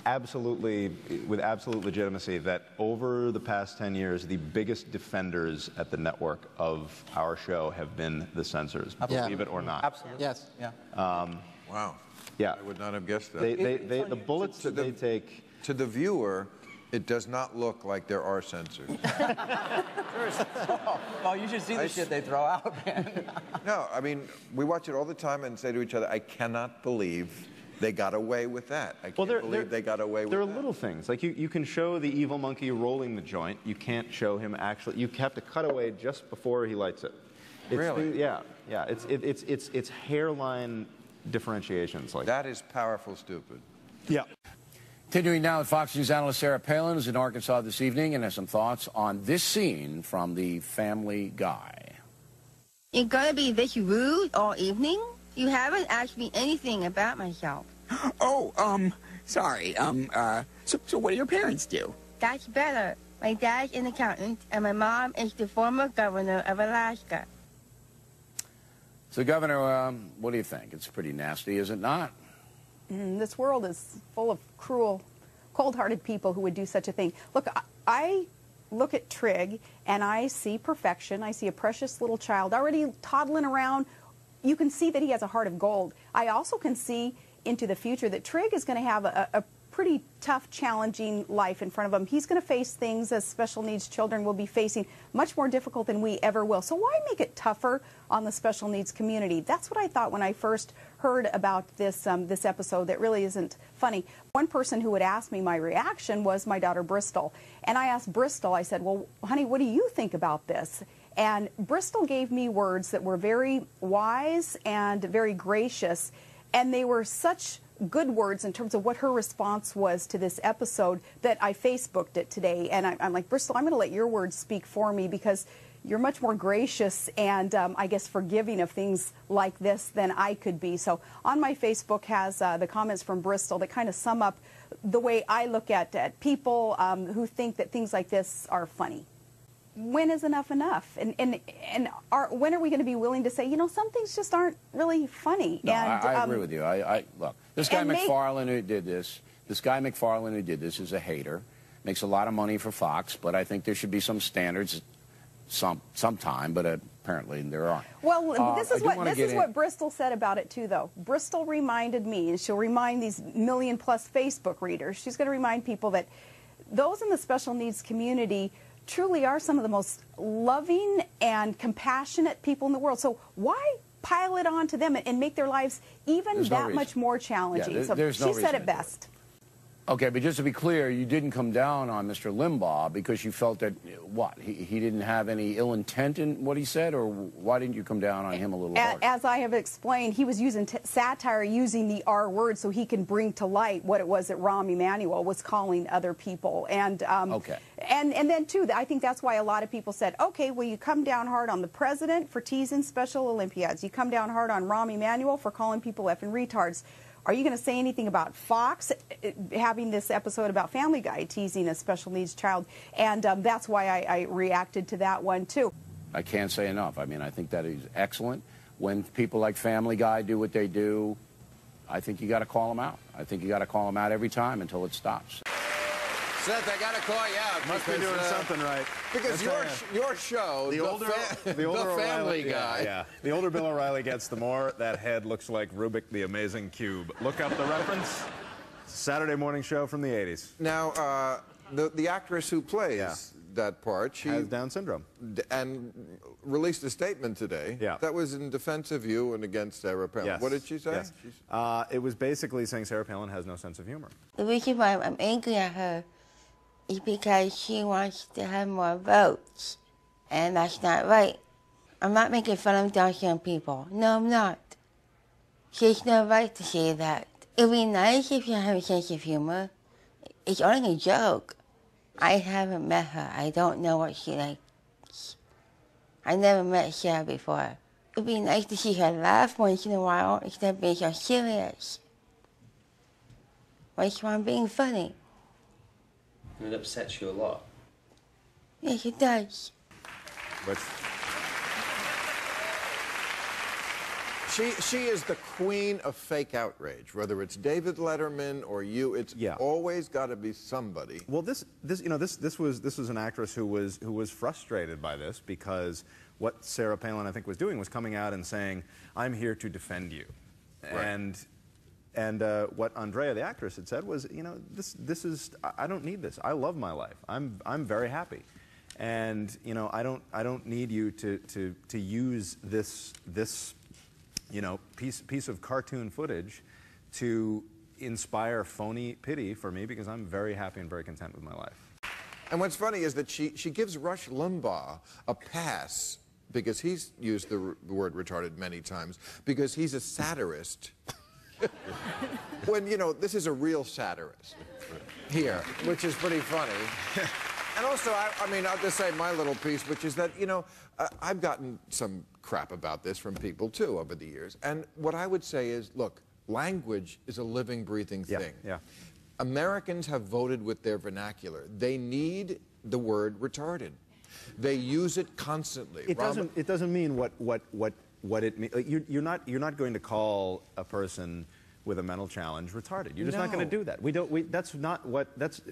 Speaker 37: with absolute legitimacy that over the past 10 years, the biggest defenders at the network of our show have been the censors, believe it or not.
Speaker 3: Absolutely.
Speaker 7: Yes, yeah.
Speaker 38: Wow.
Speaker 37: Yeah.
Speaker 38: I would not have guessed that.
Speaker 37: The bullets that they take...
Speaker 38: To the viewer, it does not look like there are censors.
Speaker 3: Oh, you should see the shit they throw out, man.
Speaker 38: No, I mean, we watch it all the time and say to each other, I cannot believe they got away with that. I can't believe they got away with that.
Speaker 37: There are little things. Like, you can show the evil monkey rolling the joint. You can't show him actually... You have to cut away just before he lights it.
Speaker 38: Really?
Speaker 37: Yeah. It's hairline differentiations. Like
Speaker 38: that is powerful stupid.
Speaker 37: Yeah.
Speaker 8: Continuing now with Fox News analyst Sarah Palin, who's in Arkansas this evening and has some thoughts on this scene from the Family Guy.
Speaker 10: You're going to be this rude all evening? You haven't asked me anything about myself.
Speaker 11: Oh, sorry. So what do your parents do?
Speaker 10: That's better. My dad's an accountant, and my mom is the former governor of Alaska.
Speaker 8: So, Governor, what do you think? It's pretty nasty, is it not?
Speaker 12: This world is full of cruel, cold-hearted people who would do such a thing. Look, I look at Trig, and I see perfection. I see a precious little child already toddling around. You can see that he has a heart of gold. I also can see into the future that Trig is going to have a pretty tough, challenging life in front of him. He's going to face things as special needs children will be facing much more difficult than we ever will. So why make it tougher on the special needs community? That's what I thought when I first heard about this this episode that really isn't funny. One person who would ask me my reaction was my daughter Bristol. And I asked Bristol, I said, well, honey, what do you think about this? And Bristol gave me words that were very wise and very gracious, and they were such good words in terms of what her response was to this episode that I Facebooked it today. And I'm like, Bristol, I'm going to let your words speak for me because you're much more gracious and I guess forgiving of things like this than I could be. So on my Facebook has the comments from Bristol that kind of sum up the way I look at people who think that things like this are funny. When is enough enough? And when are we going to be willing to say, you know, some things just aren't really funny?
Speaker 8: No, and, I agree with you. Look, this guy McFarlane who did this, is a hater, makes a lot of money for Fox, but I think there should be some standards sometime, but apparently there aren't.
Speaker 12: Well, this is what Bristol said about it too, though. Bristol reminded me, and she'll remind these million-plus Facebook readers, she's going to remind people that those in the special needs community truly are some of the most loving and compassionate people in the world. So why pile it on to them and make their lives even that much more challenging?
Speaker 8: Yeah,
Speaker 12: so she said it best.
Speaker 8: Okay, but just to be clear, you didn't come down on Mr. Limbaugh because you felt that, what, he didn't have any ill intent in what he said, or why didn't you come down on him a little harder?
Speaker 12: As I have explained, he was using satire, using the R word so he can bring to light what it was that Rahm Emanuel was calling other people. And, and then, too, I think that's why a lot of people said, okay, well, you come down hard on the president for teasing Special Olympiads. You come down hard on Rahm Emanuel for calling people effing retards. Are you going to say anything about Fox having this episode about Family Guy teasing a special needs child? And that's why I reacted to that one, too.
Speaker 8: I can't say enough. I mean, I think that is excellent. When people like Family Guy do what they do, I think you got to call them out. I think you got to call them out every time until it stops.
Speaker 38: Seth, I got to call you out.
Speaker 37: Must be doing something right.
Speaker 38: Because your show, the Family Guy.
Speaker 37: Yeah, the older Bill O'Reilly gets, the more that head looks like Rubik the Amazing Cube. Look up the reference. Saturday morning show from the 80s.
Speaker 38: Now, the actress who plays that part, she
Speaker 37: has Down syndrome.
Speaker 38: And released a statement today that was in defense of you and against Sarah Palin.
Speaker 37: Yes.
Speaker 38: What did she say?
Speaker 37: Yes. It was basically saying Sarah Palin has no sense of humor.
Speaker 10: The reason why I'm angry at her is because she wants to have more votes. And that's not right. I'm not making fun of dark-skinned people. No, I'm not. She has no right to say that. It would be nice if you have a sense of humor. It's only a joke. I haven't met her. I don't know what she likes. I never met Sarah before. It would be nice to see her laugh once in a while instead of being so serious. Why I'm being funny?
Speaker 17: And it upsets you a lot.
Speaker 10: Yes, it does.
Speaker 38: But she is the queen of fake outrage. Whether it's David Letterman or you, it's always got to be somebody.
Speaker 37: Well, this was an actress who was frustrated by this because what Sarah Palin, I think, was doing was coming out and saying, "I'm here to defend you," right. And what Andrea, the actress, had said was, you know, this is, I don't need this. I love my life. I'm very happy, and you know, I don't need you to use this you know, piece of cartoon footage to inspire phony pity for me, because I'm very happy and very content with my life.
Speaker 38: And what's funny is that she gives Rush Limbaugh a pass, because he's used the word retarded many times, because he's a satirist. When, you know, this is a real satirist here, which is pretty funny. And also, I mean, I'll just say my little piece, which is that, you know, I've gotten some crap about this from people, too, over the years. And what I would say is, look, language is a living, breathing thing.
Speaker 37: Yeah.
Speaker 38: Americans have voted with their vernacular. They need the word retarded. They use it constantly.
Speaker 37: It doesn't mean what it means. Like, you're not going to call a person with a mental challenge retarded. You're just not going to do that.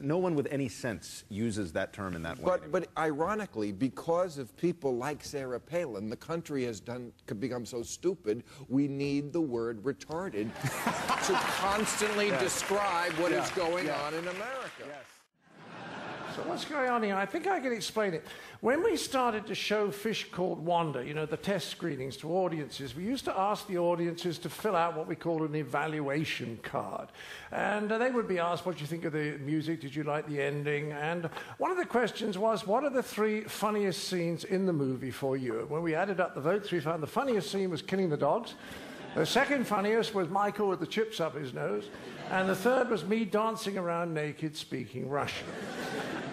Speaker 37: No one with any sense uses that term in that way.
Speaker 38: But ironically, because of people like Sarah Palin, the country has become so stupid, we need the word retarded to constantly describe what is going on in America.
Speaker 1: So what's going on here? I think I can explain it. When we started to show Fish Called Wanda, you know, the test screenings to audiences, we used to ask the audiences to fill out what we call an evaluation card. And they would be asked, what do you think of the music? Did you like the ending? And one of the questions was, what are the 3 funniest scenes in the movie for you? And when we added up the votes, we found the funniest scene was killing the dogs. The second funniest was Michael with the chips up his nose. And the third was me dancing around naked speaking Russian.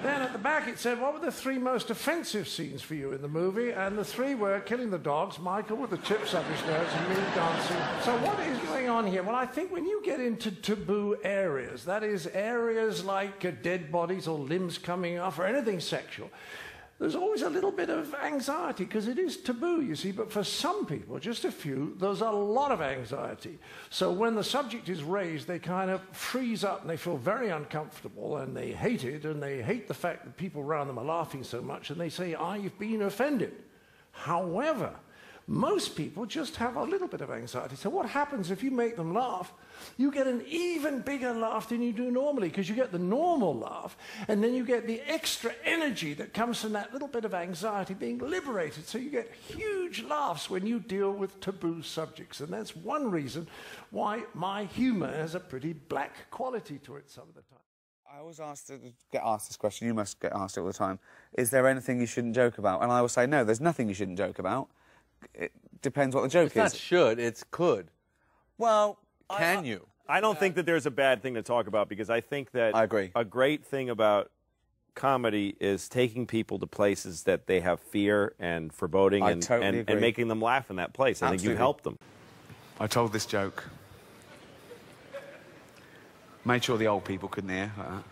Speaker 1: Then at the back it said, what were the 3 most offensive scenes for you in the movie? And the 3 were killing the dogs, Michael with the chips up his nose, and me dancing. So what is going on here? Well, I think when you get into taboo areas, that is areas like dead bodies or limbs coming off or anything sexual, there's always a little bit of anxiety because it is taboo, you see. But for some people, just a few, there's a lot of anxiety. So when the subject is raised, they kind of freeze up and they feel very uncomfortable and they hate it, and they hate the fact that people around them are laughing so much, and they say, I've been offended. However, most people just have a little bit of anxiety. So what happens if you make them laugh? You get an even bigger laugh than you do normally, because you get the normal laugh, and then you get the extra energy that comes from that little bit of anxiety being liberated. So you get huge laughs when you deal with taboo subjects. And that's one reason why my humor has a pretty black quality to it some of the time.
Speaker 4: I always get asked this question, you must get asked it all the time, is there anything you shouldn't joke about? And I will say, no, there's nothing you shouldn't joke about. It depends what the joke is.
Speaker 6: It's not should, it's could.
Speaker 4: Well,
Speaker 6: can you?
Speaker 13: I don't think that there's a bad thing to talk about, because I think that
Speaker 4: I agree.
Speaker 13: A great thing about comedy is taking people to places that they have fear and foreboding and making them laugh in that place. I think you help them.
Speaker 6: I told this joke. Made sure the old people couldn't hear. Like that.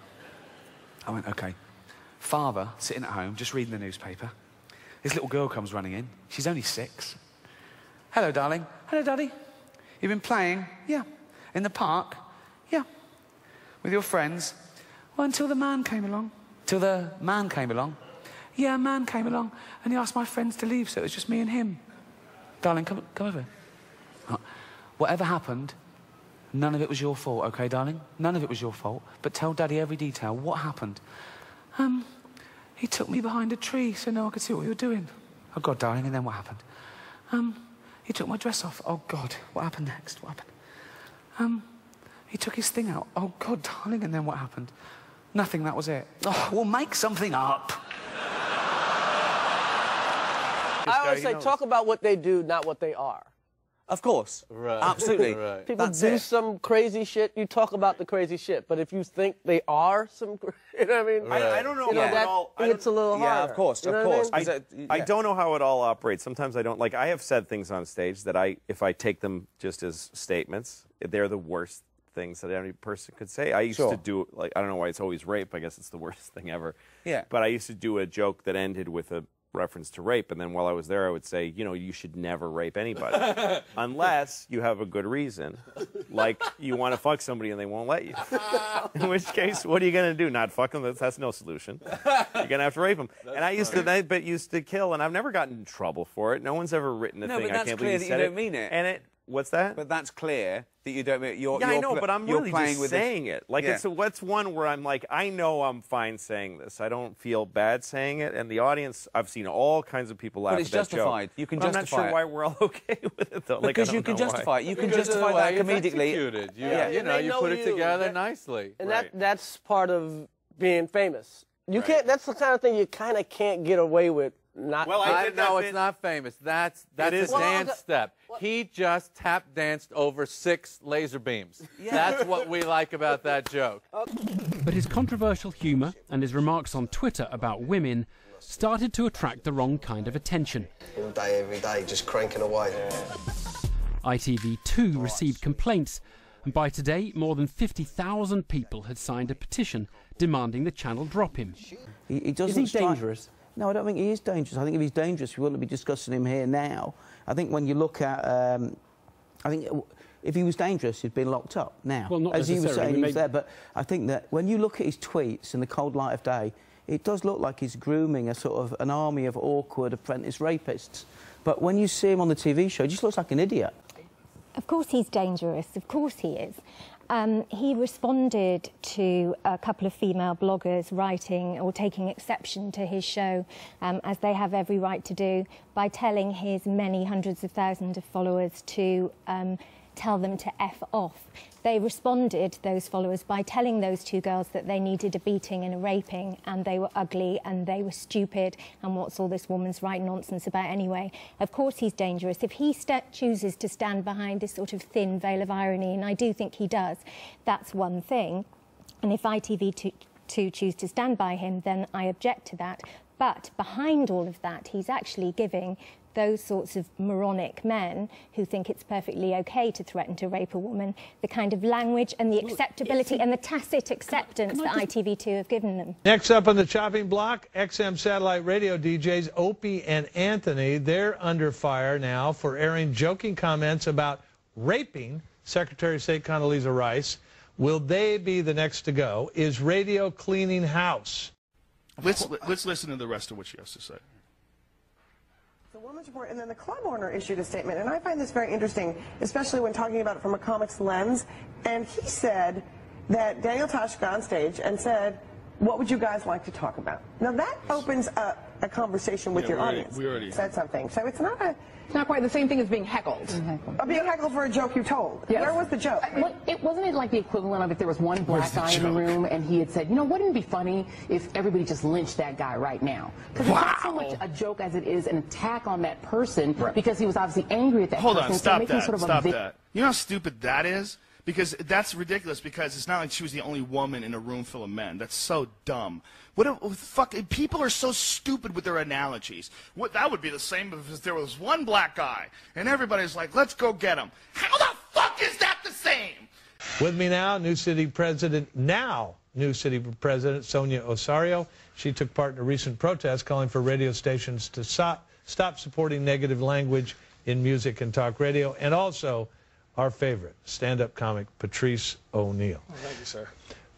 Speaker 6: I went, OK. Father, sitting at home, just reading the newspaper. This little girl comes running in. She's only 6. Hello, darling. Hello, Daddy. You've been playing? Yeah. In the park? Yeah. With your friends? Well, until the man came along. Till the man came along? Yeah, a man came along, and he asked my friends to leave, so it was just me and him. Darling, come over. Whatever happened, none of it was your fault, OK, darling? None of it was your fault. But tell Daddy every detail. What happened? He took me behind a tree so no one could see what we were doing. Oh, God, darling, and then what happened? He took my dress off. Oh, God, what happened next? What happened? He took his thing out. Oh, God, darling, and then what happened? Nothing, that was it. Oh, we'll make something up.
Speaker 5: I always say, talk about what they do, not what they are.
Speaker 6: Of course.
Speaker 5: Right.
Speaker 6: Absolutely.
Speaker 5: Right. People do some crazy shit, you talk about the crazy shit. But if you think they are some, you know what I mean?
Speaker 13: Right. I don't know how it all...
Speaker 5: It's a little harder.
Speaker 6: Yeah, of course,
Speaker 5: you know
Speaker 6: of course.
Speaker 5: I mean?
Speaker 13: I don't know how it all operates. Sometimes I don't... Like, I have said things on stage that if I take them just as statements, they're the worst things that any person could say. I used to do... Like, I don't know why it's always rape. I guess it's the worst thing ever.
Speaker 6: Yeah.
Speaker 13: But I used to do a joke that ended with a reference to rape, and then while I was there I would say, you know, you should never rape anybody unless you have a good reason, like you want to fuck somebody and they won't let you. In which case, what are you going to do? Not fuck them? That's no solution. You're going to have to rape them. And I used to kill, and I've never gotten in trouble for it. No one's ever written a thing. I can't believe you said it.
Speaker 6: No, but that's clear that you don't mean it.
Speaker 13: And what's that?
Speaker 6: But that's clear that you don't mean it.
Speaker 13: Yeah, I know, but I'm really
Speaker 6: playing
Speaker 13: just
Speaker 6: with
Speaker 13: saying it. Like,
Speaker 6: Yeah.
Speaker 13: that's one where I'm like, I know I'm fine saying this. I don't feel bad saying it. And the audience, I've seen all kinds of people laugh
Speaker 6: But it's
Speaker 13: at that
Speaker 6: justified.
Speaker 13: joke.
Speaker 6: You can
Speaker 13: But
Speaker 6: justify
Speaker 13: I'm not sure
Speaker 6: it.
Speaker 13: why we're all okay with it, though. Like,
Speaker 6: Because
Speaker 13: I
Speaker 6: you
Speaker 13: don't
Speaker 6: can
Speaker 13: know why.
Speaker 6: justify it. You can
Speaker 14: Because of the
Speaker 6: justify
Speaker 14: way
Speaker 6: that
Speaker 14: it's
Speaker 6: comedically.
Speaker 14: executed.
Speaker 5: Yeah,
Speaker 14: You know, you put it together nicely.
Speaker 5: And that's part of being famous. You can't. That's the kind of thing you kind of can't get away with. Not.
Speaker 14: Well, no, it's not famous. That's a dance step. He just tap danced over 6 laser beams.
Speaker 5: Yeah.
Speaker 14: That's what we like about that joke.
Speaker 15: But his controversial humour and his remarks on Twitter about women started to attract the wrong kind of attention.
Speaker 18: All day, every day, just cranking away.
Speaker 15: ITV2 received complaints, and by today, more than 50,000 people had signed a petition demanding the channel drop him.
Speaker 19: He doesn't
Speaker 5: Is he dangerous?
Speaker 19: No, I don't think he is dangerous. I think if he's dangerous, we wouldn't be discussing him here now. I think when you look at... I think if he was dangerous, he'd been locked up now.
Speaker 15: Well, not
Speaker 19: as he was
Speaker 15: necessarily.
Speaker 19: saying, he was there. But I think that when you look at his tweets in the cold light of day, it does look like he's grooming a sort of an army of awkward apprentice rapists. But when you see him on the TV show, he just looks like an idiot.
Speaker 21: Of course he's dangerous. Of course he is. He responded to a couple of female bloggers writing or taking exception to his show, as they have every right to do, by telling his many hundreds of thousands of followers to tell them to F off. They responded, those followers, by telling those 2 girls that they needed a beating and a raping, and they were ugly and they were stupid, and what's all this woman's right nonsense about anyway? Of course he's dangerous. If he chooses to stand behind this sort of thin veil of irony, and I do think he does, that's one thing. And if ITV2 choose to stand by him, then I object to that. But behind all of that, he's actually giving those sorts of moronic men who think it's perfectly okay to threaten to rape a woman the kind of language and the acceptability and the tacit acceptance that ITV2 have given them.
Speaker 22: Next up on the chopping block, XM satellite radio DJs Opie and Anthony. They're under fire now for airing joking comments about raping Secretary of State Condoleezza Rice. Will they be the next to go? Is radio cleaning house?
Speaker 24: Let's listen to the rest of what she has to say.
Speaker 25: The Women's Report, and then the club owner issued a statement, and I find this very interesting, especially when talking about it from a comics lens. And he said that Daniel Tosh got on stage and said, "What would you guys like to talk about?" Now that opens up a conversation with your audience.
Speaker 24: We already
Speaker 25: said something, so it's not a.
Speaker 26: It's not quite the same thing as being heckled.
Speaker 25: Being heckled for a joke you told.
Speaker 26: Yes.
Speaker 25: Where was the joke?
Speaker 26: Wasn't it like the equivalent of if there was one black guy in the room and he had said, you know, wouldn't it be funny if everybody just lynched that guy right now? Because it's not so much a joke as it is an attack on that person because he was obviously angry at that person.
Speaker 24: Hold on, stop that.
Speaker 26: Sort of
Speaker 24: Stop that. You know how stupid that is? Because that's ridiculous, because it's not like she was the only woman in a room full of men. That's so dumb. Fuck, people are so stupid with their analogies. That would be the same if there was one black guy and everybody's like, let's go get him. How the fuck is that the same?
Speaker 22: With me now, New City President Sonia Osorio. She took part in a recent protest calling for radio stations to stop supporting negative language in music and talk radio, and also our favorite stand-up comic, Patrice O'Neill.
Speaker 27: Oh, thank you, sir.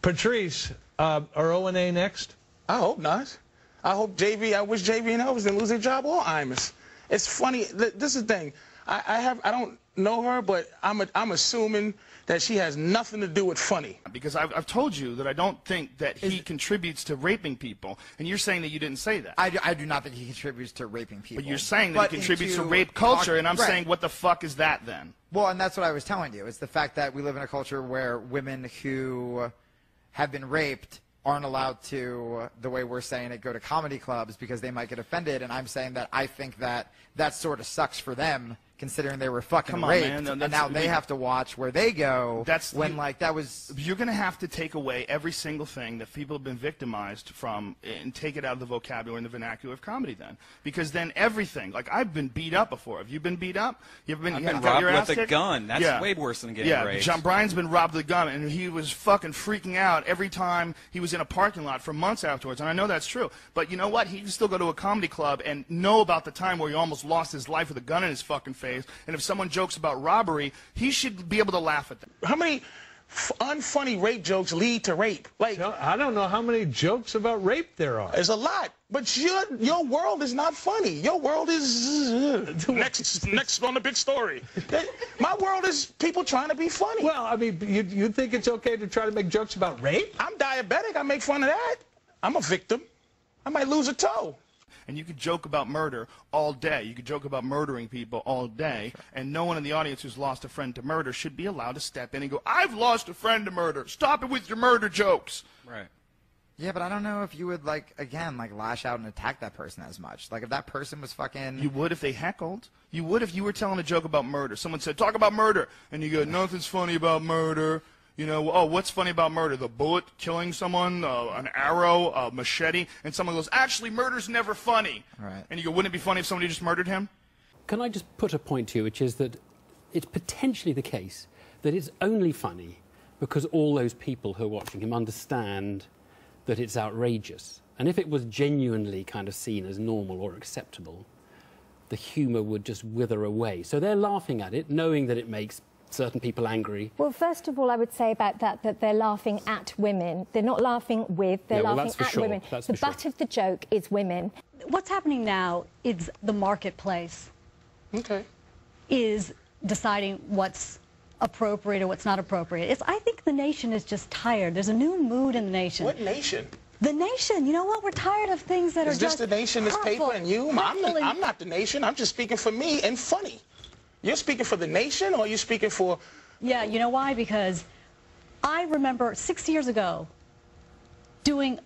Speaker 22: Patrice, are O&A next?
Speaker 11: I hope not. I wish JV and Elvis didn't lose their job, or Imus. It's funny. This is the thing. I don't know her, but I'm assuming that she has nothing to do with funny.
Speaker 24: Because I've told you that I don't think that he contributes to raping people, and you're saying that you didn't say that.
Speaker 28: I do not think he contributes to raping people.
Speaker 24: But you're saying that he contributes to rape culture, and I'm saying, what the fuck is that then?
Speaker 28: Well, and that's what I was telling you. It's the fact that we live in a culture where women who have been raped aren't allowed to, the way we're saying it, go to comedy clubs because they might get offended, and I'm saying that I think that sort of sucks for them, considering they were fucking raped,
Speaker 24: man.
Speaker 28: and now they have to watch where they go.
Speaker 24: You're going to have to take away every single thing that people have been victimized from and take it out of the vocabulary and the vernacular of comedy then. Because then everything, like I've been beat up before. Have you been beat up? You ever been,
Speaker 2: I've
Speaker 24: you
Speaker 2: been
Speaker 24: got your
Speaker 2: robbed
Speaker 24: ass
Speaker 2: with a
Speaker 24: kicked?
Speaker 2: gun. That's
Speaker 24: Yeah.
Speaker 2: way worse than getting
Speaker 24: Yeah,
Speaker 2: raped.
Speaker 24: John Bryan's been robbed with a gun, and he was fucking freaking out every time he was in a parking lot for months afterwards. And I know that's true. But you know what? He can still go to a comedy club and know about the time where he almost lost his life with a gun in his fucking face. And if someone jokes about robbery, he should be able to laugh at them.
Speaker 11: How many unfunny rape jokes lead to rape? Like,
Speaker 22: I don't know how many jokes about rape there are.
Speaker 11: There's a lot, but your world is not funny. Your world is next on the big story. My world is people trying to be funny.
Speaker 22: Well, I mean, you think it's okay to try to make jokes about rape?
Speaker 11: I'm diabetic. I make fun of that. I'm a victim. I might lose a toe.
Speaker 24: And you could joke about murder all day. You could joke about murdering people all day, and no one in the audience who's lost a friend to murder should be allowed to step in and go, I've lost a friend to murder. Stop it with your murder jokes.
Speaker 2: Right.
Speaker 28: Yeah, but I don't know if you would, again, lash out and attack that person as much. Like, if that person was fucking...
Speaker 24: You would if they heckled. You would if you were telling a joke about murder. Someone said, talk about murder. And you go, nothing's funny about murder. You know, oh, what's funny about murder? The bullet killing someone, an arrow, a machete, and someone goes, actually, murder's never funny.
Speaker 28: Right.
Speaker 24: And you go, wouldn't it be funny if somebody just murdered him?
Speaker 15: Can I just put a point to you, which is that it's potentially the case that it's only funny because all those people who are watching him understand that it's outrageous. And if it was genuinely kind of seen as normal or acceptable, the humour would just wither away. So they're laughing at it, knowing that it makes certain people angry.
Speaker 21: Well, first of all, I would say about that they're laughing at women. They're not laughing with, they're laughing at women. The butt of the joke is women.
Speaker 3: What's happening now is the marketplace is deciding what's appropriate or what's not appropriate. I think the nation is just tired. There's a new mood in the nation.
Speaker 11: What nation?
Speaker 3: The nation. You know what? We're tired of things that are just
Speaker 11: the nation, this paper, and you? I'm not the nation. I'm just speaking for me and funny. You're speaking for the nation, or are you speaking for...
Speaker 3: Yeah, you know why? Because I remember 6 years ago doing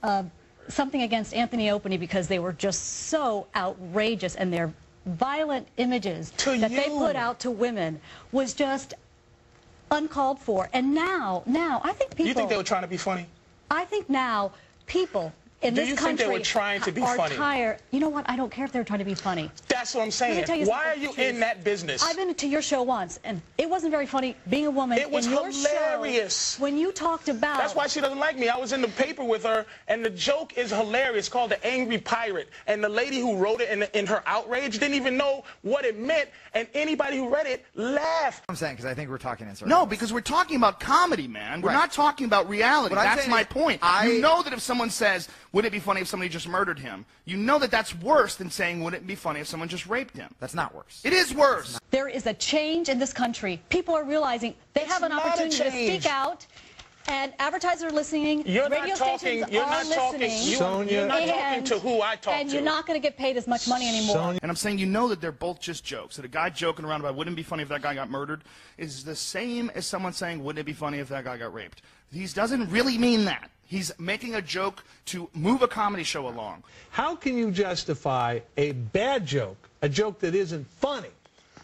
Speaker 3: something against Anthony Openy because they were just so outrageous, and their violent images that they put out to women was just uncalled for. And now, I think people...
Speaker 11: You think they were trying to be funny?
Speaker 3: I think now people in this country
Speaker 11: think they were trying to be funny?
Speaker 3: Tired. You know what? I don't care if they're trying to be funny.
Speaker 11: That's what I'm saying. Why are you in that business?
Speaker 3: I've been to your show once, and it wasn't very funny being a woman.
Speaker 11: It was
Speaker 3: in your
Speaker 11: hilarious.
Speaker 3: Show, when you talked about...
Speaker 11: That's why she doesn't like me. I was in the paper with her, and the joke is hilarious. It's called The Angry Pirate. And the lady who wrote it in her outrage didn't even know what it meant, and anybody who read it laughed.
Speaker 28: I'm saying, because I think we're talking in circles.
Speaker 24: No, because we're talking about comedy, man. We're not talking about reality. That's my point. You know that if someone says, wouldn't it be funny if somebody just murdered him? You know that that's worse than saying, wouldn't it be funny if someone just raped him?
Speaker 28: That's not worse.
Speaker 24: It is worse.
Speaker 3: There is a change in this country. People are realizing they have an opportunity to speak out, and advertisers are listening. Radio stations are listening.
Speaker 11: You're not talking to who I talk to.
Speaker 3: And you're not going to get paid as much money anymore.
Speaker 24: And I'm saying you know that they're both just jokes. That a guy joking around about wouldn't it be funny if that guy got murdered is the same as someone saying wouldn't it be funny if that guy got raped. He doesn't really mean that. He's making a joke to move a comedy show along.
Speaker 22: How can you justify a bad joke, a joke that isn't funny?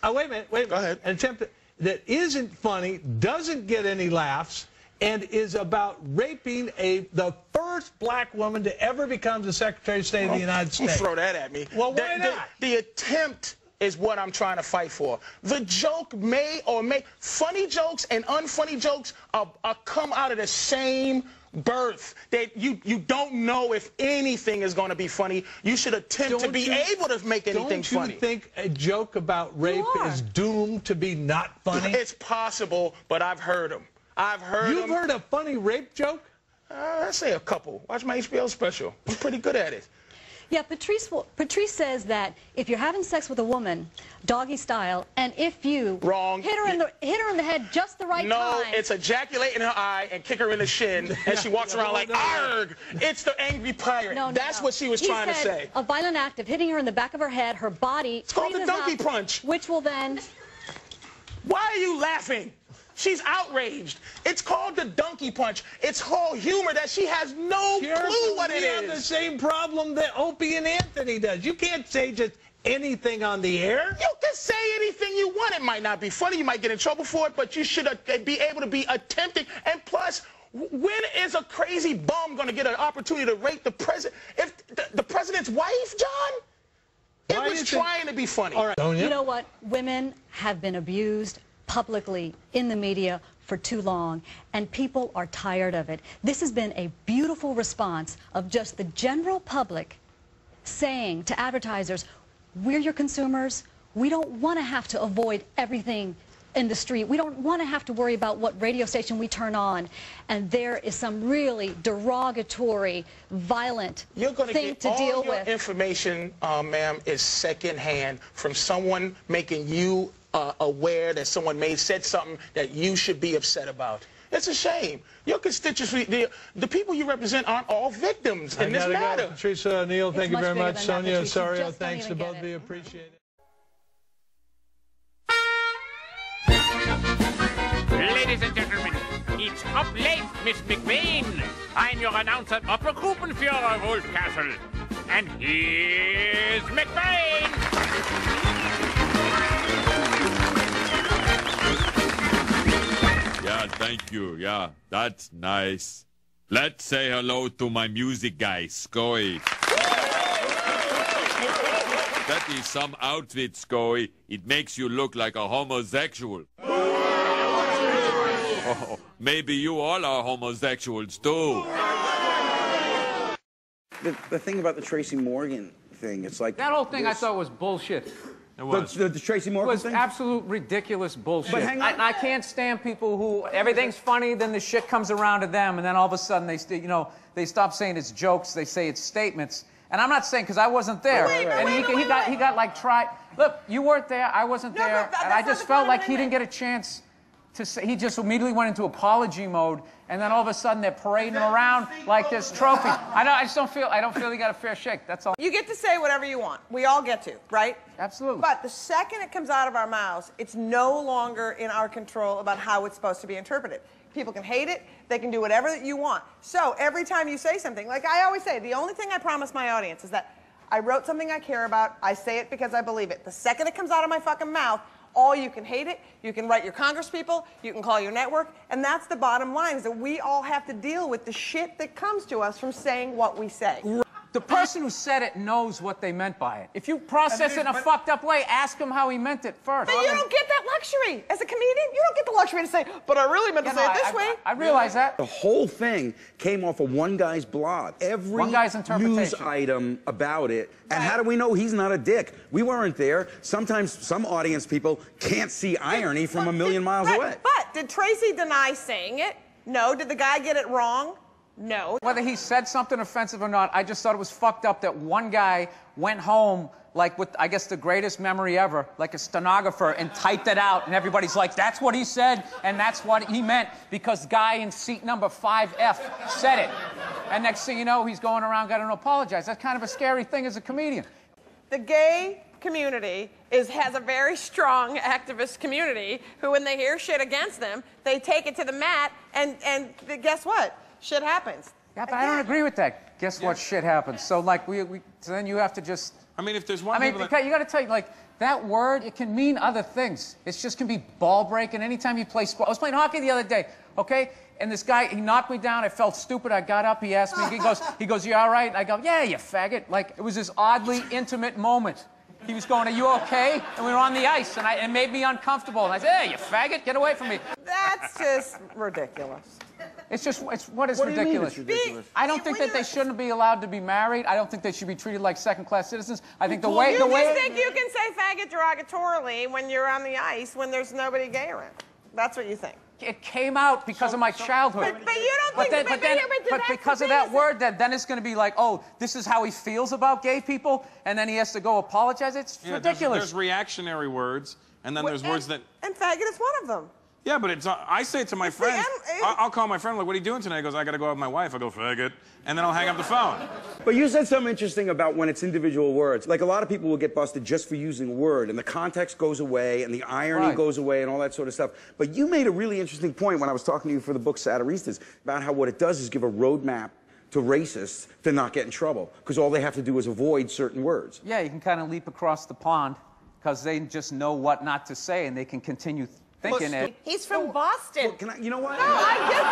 Speaker 22: Oh, wait a minute. Go ahead. An attempt that isn't funny, doesn't get any laughs, and is about raping the first black woman to ever become the Secretary of State of the United States.
Speaker 11: Don't throw that at me.
Speaker 22: Well, why not?
Speaker 11: The attempt is what I'm trying to fight for. The joke funny jokes and unfunny jokes are come out of the same birth. That you don't know if anything is going to be funny. You should attempt to be able to make anything funny.
Speaker 22: Don't you think a joke about rape is doomed to be not funny?
Speaker 11: It's possible, but I've heard them.
Speaker 22: You've heard a funny rape joke?
Speaker 11: I say a couple. Watch my HBO special. I'm pretty good at it.
Speaker 3: Yeah, Patrice says that if you're having sex with a woman, doggy style, and if you hit her in the head just the right time.
Speaker 11: No, it's ejaculate in her eye and kick her in the shin, and she walks around like, arg! It's the angry pirate. That's what she was trying to say.
Speaker 3: A violent act of hitting her in the back of her head, her body.
Speaker 11: It's called the donkey punch.
Speaker 3: Which will then...
Speaker 11: Why are you laughing? She's outraged. It's called the donkey punch. It's whole humor that she has no clue what it is.
Speaker 22: We have the same problem that Opie and Anthony does. You can't say just anything on the air.
Speaker 11: You can say anything you want. It might not be funny. You might get in trouble for it, but you should be able to be attempting. And plus, when is a crazy bum going to get an opportunity to rape the president? If the president's wife, John? It was trying to be funny.
Speaker 22: All right.
Speaker 3: You know what? Women have been abused publicly in the media for too long, and people are tired of it. This has been a beautiful response of just the general public saying to advertisers, we're your consumers. We don't want to have to avoid everything in the street. We don't want to have to worry about what radio station we turn on. And there is some really derogatory, violent thing to deal with.
Speaker 11: All your information, ma'am, is secondhand from someone making you aware that someone said something that you should be upset about. It's a shame. Your constituency, the people you represent aren't all victims in this matter.
Speaker 22: Patricia O'Neill, thank you very much. Sonia Osorio, thanks to both of you. Appreciate it.
Speaker 2: Ladies and gentlemen, it's up late, Miss McVeigh. I'm your announcer, Upper Gruppenführer Wolfcastle. And here's McVeigh.
Speaker 7: Yeah, thank you. Yeah, that's nice. Let's say hello to my music guy, Scoey. That is some outfit, Scoey. It makes you look like a homosexual. Oh, maybe you all are homosexuals, too.
Speaker 8: The thing about the Tracy Morgan thing, it's like...
Speaker 9: That whole thing I thought was bullshit.
Speaker 8: It was. The Tracy Morgan thing?
Speaker 9: It was absolute ridiculous bullshit.
Speaker 8: But hang on.
Speaker 9: I can't stand people who everything's funny, then the shit comes around to them, and then all of a sudden they stop saying it's jokes, they say it's statements. And I'm not saying because I wasn't there, and he got like tried. Look, you weren't there, I wasn't there, and I just felt like he didn't get a chance to say. He just immediately went into apology mode, and then all of a sudden they're parading around like this trophy. I don't feel he got a fair shake. That's all.
Speaker 25: You get to say whatever you want. We all get to, right?
Speaker 9: Absolutely.
Speaker 25: But the second it comes out of our mouths, it's no longer in our control about how it's supposed to be interpreted. People can hate it. They can do whatever you want. So every time you say something, like I always say, the only thing I promise my audience is that I wrote something I care about. I say it because I believe it. The second it comes out of my fucking mouth, you can hate it, you can write your congresspeople, you can call your network, and that's the bottom line, is that we all have to deal with the shit that comes to us from saying what we say.
Speaker 9: The person who said it knows what they meant by it. If you process it in a fucked up way, ask him how he meant it first.
Speaker 25: But you don't get that luxury. As a comedian, you don't get the luxury to say, but I really meant to say it this way.
Speaker 9: I realize that.
Speaker 8: The whole thing came off of one guy's blog. Every news item about it. And how do we know he's not a dick? We weren't there. Sometimes some audience people can't see irony from a million miles away.
Speaker 25: But did Tracy deny saying it? No. Did the guy get it wrong? No.
Speaker 9: Whether he said something offensive or not, I just thought it was fucked up that one guy went home like with, I guess, the greatest memory ever, like a stenographer, and typed it out, and everybody's like, that's what he said, and that's what he meant, because guy in seat number 5F said it. And next thing you know, he's going around got to apologize. That's kind of a scary thing as a comedian.
Speaker 25: The gay community has a very strong activist community who, when they hear shit against them, they take it to the mat, and guess what? Shit happens.
Speaker 9: Yeah, but I don't agree with that. Guess what? Shit happens. So, like, so then you have to just...
Speaker 24: I mean, if there's one...
Speaker 9: you got to tell you, like, that word, it can mean other things. It just can be ball breaking. Anytime you play sport... I was playing hockey the other day, okay? And this guy, he knocked me down. I felt stupid. I got up. He asked me, he goes, you all right? And I go, yeah, you faggot. Like, it was this oddly intimate moment. He was going, are you okay? And we were on the ice, and it made me uncomfortable. And I said, hey, you faggot, get away from me.
Speaker 25: That's just ridiculous.
Speaker 9: What is ridiculous? I don't think that they shouldn't be allowed to be married. I don't think they should be treated like second-class citizens. I think
Speaker 25: You think you can say faggot derogatorily when you're on the ice when there's nobody gay around. That's what you think.
Speaker 9: It came out because of my childhood.
Speaker 25: But you don't think...
Speaker 9: But because of that word, then it's going to be like, oh, this is how he feels about gay people, and then he has to go apologize. It's ridiculous.
Speaker 24: There's reactionary words, and then there's words that...
Speaker 25: And faggot is one of them.
Speaker 1: Yeah, but it's I say it to my friends. I'll call my friend, like, what are you doing tonight? He goes, I got to go out with my wife. I go, faggot. And then I'll hang up the phone.
Speaker 8: But you said something interesting about when it's individual words. Like, a lot of people will get busted just for using a word, and the context goes away, and the irony goes away, and all that sort of stuff. But you made a really interesting point when I was talking to you for the book Satiristas about how what it does is give a roadmap to racists to not get in trouble, because all they have to do is avoid certain words.
Speaker 9: Yeah, you can kind of leap across the pond, because they just know what not to say, and they can continue thinking it.
Speaker 10: He's from Boston.
Speaker 8: Well, you know what?
Speaker 10: No, I get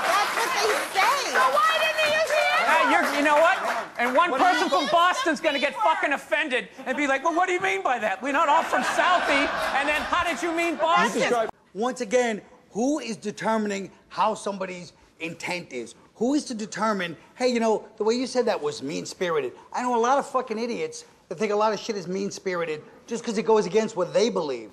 Speaker 10: That's what they say. So why didn't he use the
Speaker 9: You know what? And one person from Boston's going to get fucking offended and be like, well, what do you mean by that? We're not all from Southie. And then how did you mean Boston?
Speaker 12: Once again, who is determining how somebody's intent is? Who is to determine, hey, you know, the way you said that was mean-spirited. I know a lot of fucking idiots that think a lot of shit is mean-spirited just because it goes against what they believe.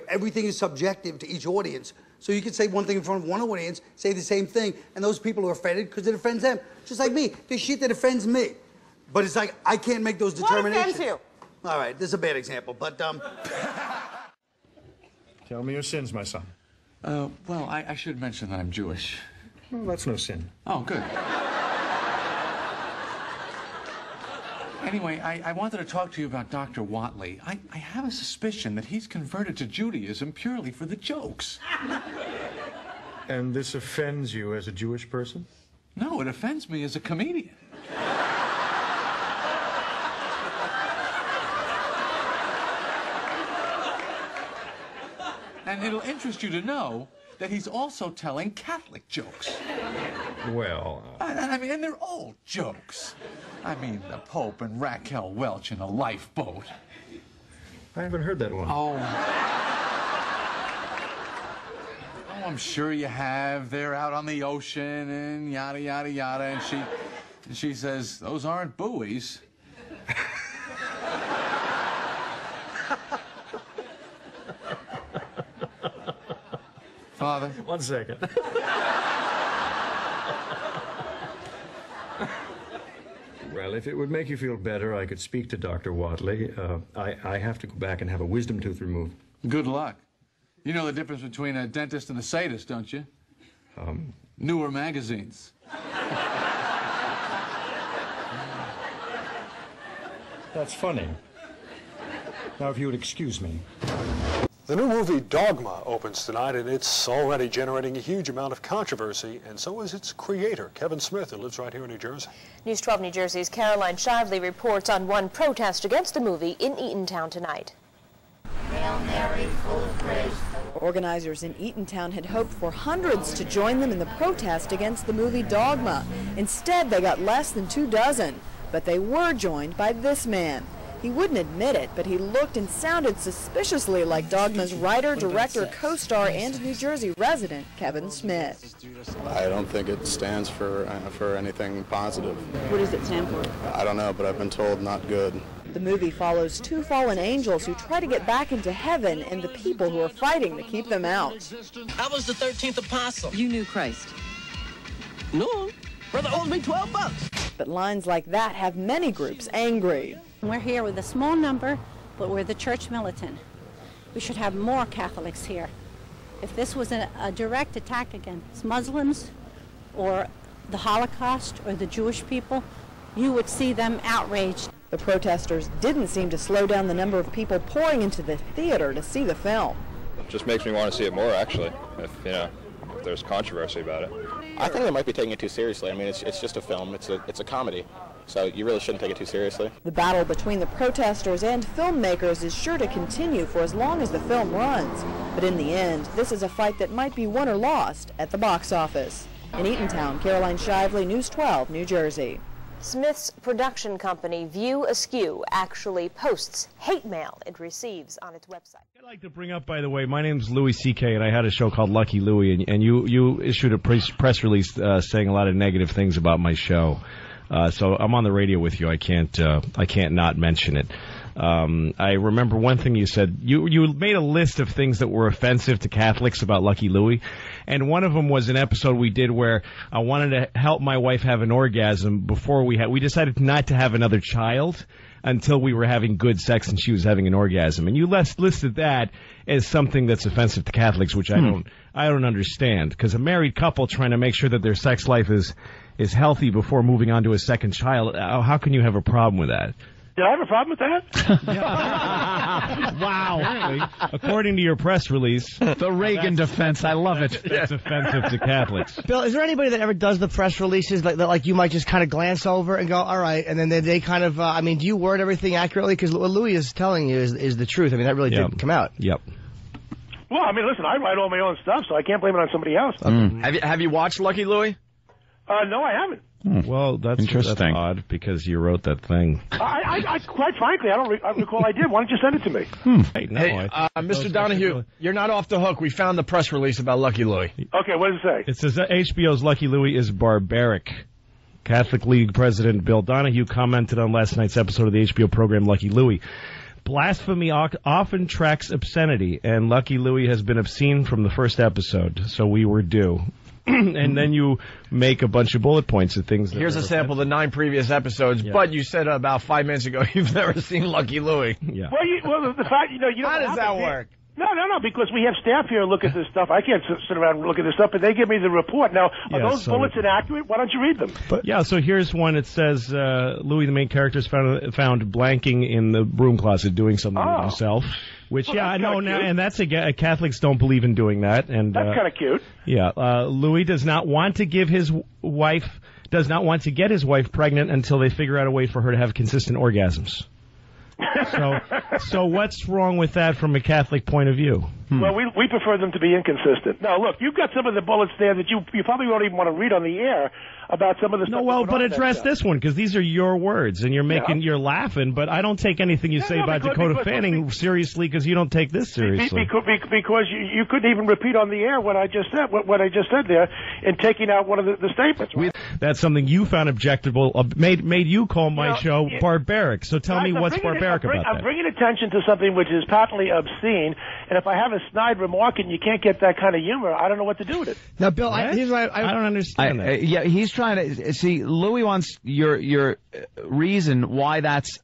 Speaker 12: Everything is subjective to each audience. So you could say one thing in front of one audience, say the same thing, and those people are offended because it offends them. Just like me. There's shit that offends me. But it's like, I can't make those determinations.
Speaker 10: What offends you?
Speaker 12: All right, this is a bad example, but,
Speaker 16: Tell me your sins, my son.
Speaker 17: Well, I should mention that I'm Jewish.
Speaker 16: Well, that's no sin.
Speaker 17: Oh, good. Anyway, I wanted to talk to you about Dr. Whatley. I have a suspicion that he's converted to Judaism purely for the jokes.
Speaker 16: And this offends you as a Jewish person?
Speaker 17: No, it offends me as a comedian. And it'll interest you to know that he's also telling Catholic jokes.
Speaker 16: Well...
Speaker 17: I mean, and they're all jokes. I mean, the Pope and Raquel Welch in a lifeboat.
Speaker 16: I haven't heard that one.
Speaker 17: Oh, I'm sure you have. They're out on the ocean and yada, yada, yada. And she says, those aren't buoys. Father?
Speaker 16: 1 second. Well, if it would make you feel better, I could speak to Dr. Whatley. I have to go back and have a wisdom tooth removed.
Speaker 17: Good luck. You know the difference between a dentist and a sadist, don't you? Newer magazines.
Speaker 16: That's funny. Now, if you would excuse me.
Speaker 20: The new movie Dogma opens tonight, and it's already generating a huge amount of controversy, and so is its creator, Kevin Smith, who lives right here in New Jersey.
Speaker 23: News 12 New Jersey's Caroline Shively reports on one protest against the movie in Eatontown tonight.
Speaker 27: Hail Mary, full of grace.
Speaker 29: Organizers in Eatontown had hoped for hundreds to join them in the protest against the movie Dogma. Instead, they got less than 24, but they were joined by this man. He wouldn't admit it, but he looked and sounded suspiciously like Dogma's writer, director, co-star, and New Jersey resident, Kevin Smith.
Speaker 30: I don't think it stands for anything positive.
Speaker 29: What does it stand for?
Speaker 30: I don't know, but I've been told not good.
Speaker 29: The movie follows two fallen angels who try to get back into heaven and the people who are fighting to keep them out.
Speaker 31: I was the 13th apostle.
Speaker 29: You knew Christ?
Speaker 31: No. Brother owes me $12.
Speaker 29: But lines like that have many groups angry.
Speaker 32: We're here with a small number, but we're the church militant. We should have more Catholics here. If this was a direct attack against Muslims or the Holocaust or the Jewish people, you would see them outraged.
Speaker 29: The protesters didn't seem to slow down the number of people pouring into the theater to see the film.
Speaker 33: It just makes me want to see it more, actually, if there's controversy about it.
Speaker 30: I think they might be taking it too seriously. I mean, it's just a film. It's a comedy. So you really shouldn't take it too seriously.
Speaker 29: The battle between the protesters and filmmakers is sure to continue for as long as the film runs. But in the end, this is a fight that might be won or lost at the box office. In Eatontown, Caroline Shively, News 12, New Jersey.
Speaker 23: Smith's production company, View Askew, actually posts hate mail it receives on its website.
Speaker 34: I'd like to bring up, by the way, my name's Louis C.K., and I had a show called Lucky Louie, and you issued a press release saying a lot of negative things about my show. So I'm on the radio with you. I can't not mention it. I remember one thing you said. You made a list of things that were offensive to Catholics about Lucky Louie, and one of them was an episode we did where I wanted to help my wife have an orgasm before we decided not to have another child until we were having good sex and she was having an orgasm. And you listed that as something that's offensive to Catholics, which I don't understand, because a married couple trying to make sure that their sex life is healthy before moving on to a second child, how can you have a problem with that?
Speaker 3: Did I have a problem with that?
Speaker 34: Wow. Apparently, according to your press release.
Speaker 4: The Reagan defense, I love it.
Speaker 34: That's offensive to Catholics.
Speaker 5: Bill, is there anybody that ever does the press releases that you might just kind of glance over and go, all right, and then they kind of, do you word everything accurately? Because what Louis is telling you is the truth. I mean, that really did come out.
Speaker 34: Yep.
Speaker 3: Well, listen, I write all my own stuff, so I can't blame it on somebody else.
Speaker 4: Have you watched Lucky Louie?
Speaker 3: No, I haven't.
Speaker 34: Well, that's
Speaker 4: interesting.
Speaker 34: That's odd because you wrote that thing.
Speaker 3: I quite frankly, I don't recall I did. Why don't you send it to me?
Speaker 4: Mr. Donahue, you're not off the hook. We found the press release about Lucky Louie.
Speaker 3: Okay, what does it say?
Speaker 34: It says that HBO's Lucky Louie is barbaric. Catholic League President Bill Donahue commented on last night's episode of the HBO program Lucky Louie. Blasphemy often tracks obscenity, and Lucky Louie has been obscene from the first episode, so we were due. And then you make a bunch of bullet points of things.
Speaker 4: Here's a sample of the 9 previous episodes, but you said about 5 minutes ago you've never seen Lucky Louie.
Speaker 3: Yeah. Well, the fact, you know
Speaker 4: how does that work?
Speaker 3: No, because we have staff here look at this stuff. I can't sit around and look at this stuff, but they give me the report. Now, are those bullets inaccurate? Why don't you read them?
Speaker 34: So here's one. It says Louis, the main character, is found blanking in the broom closet doing something to himself. Which, I know now, and that's Catholics don't believe in doing that. And
Speaker 3: that's kind of cute.
Speaker 34: Yeah, Louis does not want to get his wife pregnant until they figure out a way for her to have consistent orgasms. So what's wrong with that from a Catholic point of view?
Speaker 3: Well, we prefer them to be inconsistent. Now, look, you've got some of the bullets there that you probably won't even want to read on the air about some of the stuff.
Speaker 34: No, well, but address this one, because these are your words, and you're laughing, but I just take anything you say about Dakota Fanning seriously, because you don't take this seriously.
Speaker 3: Because you couldn't even repeat on the air what I just said there, in taking out one of the statements. Right?
Speaker 34: That's something you found objectionable, made you call my show barbaric. So tell me what's barbaric about that.
Speaker 3: I'm bringing attention to something which is patently obscene, and if I have a snide remark and you can't get that kind of humor, I don't know what to do with it.
Speaker 5: Now, Bill, I
Speaker 34: don't understand that.
Speaker 4: Yeah, he's trying to see. Louis wants your reason why that's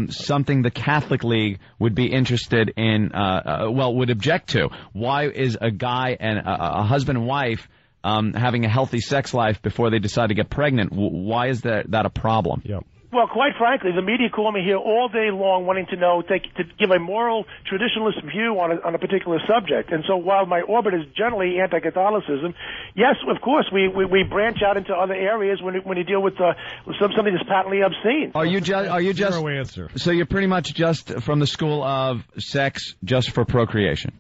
Speaker 4: something the Catholic League would be interested in. Would object to. Why is a guy and a husband and wife having a healthy sex life before they decide to get pregnant? Why is that a problem?
Speaker 34: Yeah.
Speaker 3: Well, quite frankly, the media call me here all day long wanting to know, to give a moral traditionalist view on a particular subject. And so while my orbit is generally anti-Catholicism, yes, of course, we branch out into other areas when you deal with something that's patently obscene.
Speaker 4: Are you just
Speaker 34: zero answer?
Speaker 4: So you're pretty much just from the school of sex just for procreation?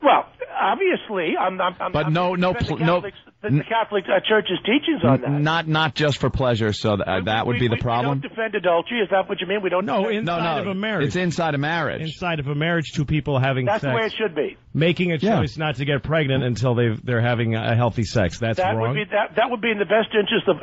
Speaker 3: Well, obviously, the Catholic Church's teachings on that.
Speaker 4: Not just for pleasure, so that would be the problem?
Speaker 3: We don't defend adultery. Is that what you mean? We don't.
Speaker 34: No, inside of a marriage.
Speaker 4: It's inside a marriage.
Speaker 34: Inside of a marriage, two people having sex.
Speaker 3: That's the way it should be.
Speaker 34: Making a choice not to get pregnant until they're having a healthy sex. That's wrong.
Speaker 3: That would be in the best interest of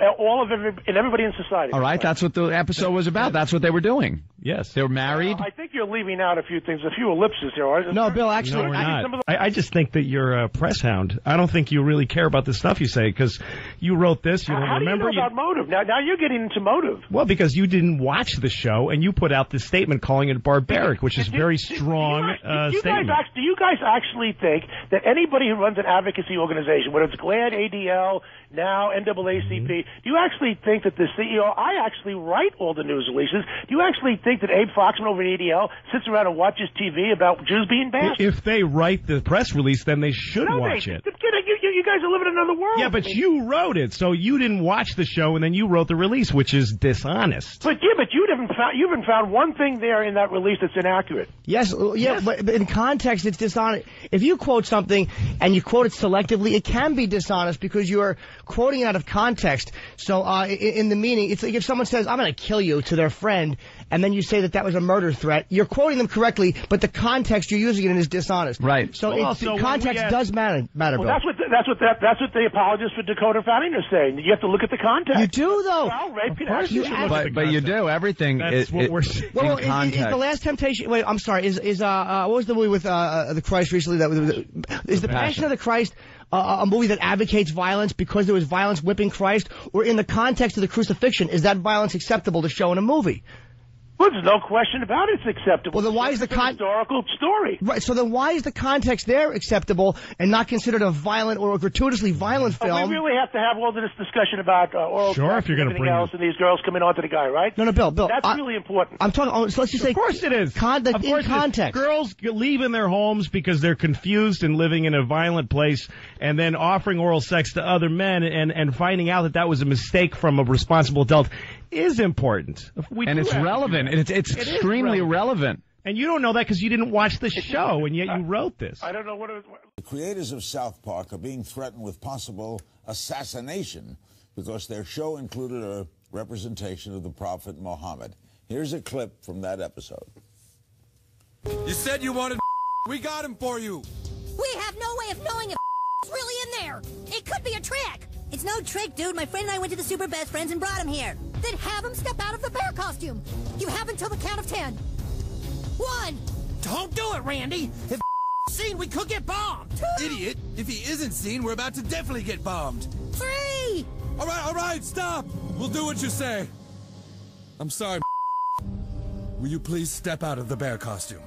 Speaker 3: everybody in society.
Speaker 4: All right, that's what the episode was about. That's what they were doing.
Speaker 34: Yes.
Speaker 4: They were married.
Speaker 3: I think you're leaving out a few things, a few ellipses here.
Speaker 5: No, Bill, actually,
Speaker 34: no, we're not. I just think that you're a press hound. I don't think you really care about the stuff you say, because you wrote this. You don't remember.
Speaker 3: How do you know about motive? Now you're getting into motive.
Speaker 34: Well, because you didn't watch the show, and you put out this statement calling it barbaric, which is very strong statement.
Speaker 3: Do you guys actually think that anybody who runs an advocacy organization, whether it's GLAAD, ADL, now NAACP, do you actually think that the CEO, I actually write all the news releases, do you actually think that Abe Foxman over at ADL sits around and watches TV about Jews being bashed?
Speaker 34: If they write the press release, then they should watch it.
Speaker 3: You guys are living in another world.
Speaker 34: Yeah, but you wrote it, so you didn't watch the show, and then you wrote the release, which is dishonest.
Speaker 3: But you haven't found one thing there in that release that's inaccurate.
Speaker 5: Yes, but in context, it's dishonest. If you quote something and you quote it selectively, it can be dishonest because you are quoting out of context. So in the meaning, it's like if someone says, "I'm going to kill you" to their friend, and then you say that was a murder threat, you're quoting them correctly, but the context you're using it in is dishonest.
Speaker 4: Right.
Speaker 5: So context does matter, Bill.
Speaker 3: That's what the apologists for Dakota founding are saying. You have to look at the context.
Speaker 5: You do, though.
Speaker 3: Well, rape can actually
Speaker 4: But you do. Everything is
Speaker 34: what we're saying.
Speaker 5: Well,
Speaker 4: in context.
Speaker 5: is The Last Temptation... Wait, I'm sorry. What was the movie with the Christ recently? Is The Passion of the Christ a movie that advocates violence because there was violence whipping Christ? Or in the context of the crucifixion, is that violence acceptable to show in a movie?
Speaker 3: Well, there's no question about it. It's acceptable.
Speaker 5: Well, then why is the
Speaker 3: historical story?
Speaker 5: Right. So then why is the context there acceptable and not considered a violent or a gratuitously violent film?
Speaker 3: We really have to have all this discussion about oral sex
Speaker 34: if you're
Speaker 3: and everything else, and these girls coming on to the guy, right?
Speaker 5: No, Bill.
Speaker 3: That's really important.
Speaker 5: I'm talking. So let's just say,
Speaker 34: of course it is.
Speaker 5: In context,
Speaker 34: girls leaving their homes because they're confused and living in a violent place, and then offering oral sex to other men, and finding out that was a mistake from a responsible adult is important.
Speaker 4: And it's relevant. It's extremely relevant.
Speaker 34: And you don't know that because you didn't watch the show, and yet you wrote this.
Speaker 3: I don't know what it was.
Speaker 2: The creators of South Park are being threatened with possible assassination because their show included a representation of the Prophet Muhammad. Here's a clip from that episode.
Speaker 6: You said you wanted we got him for you.
Speaker 7: We have no way of knowing if it's really in there. It could be a trick. It's no trick, dude. My friend and I went to the Super Best Friends and brought him here. Then have him step out of the bear costume. You have until the count of 10. 1.
Speaker 6: Don't do it, Randy. If seen, we could get bombed. 2. Idiot. If he isn't seen, we're about to definitely get bombed.
Speaker 7: 3.
Speaker 6: All right, stop. We'll do what you say. I'm sorry. Will you please step out of the bear costume?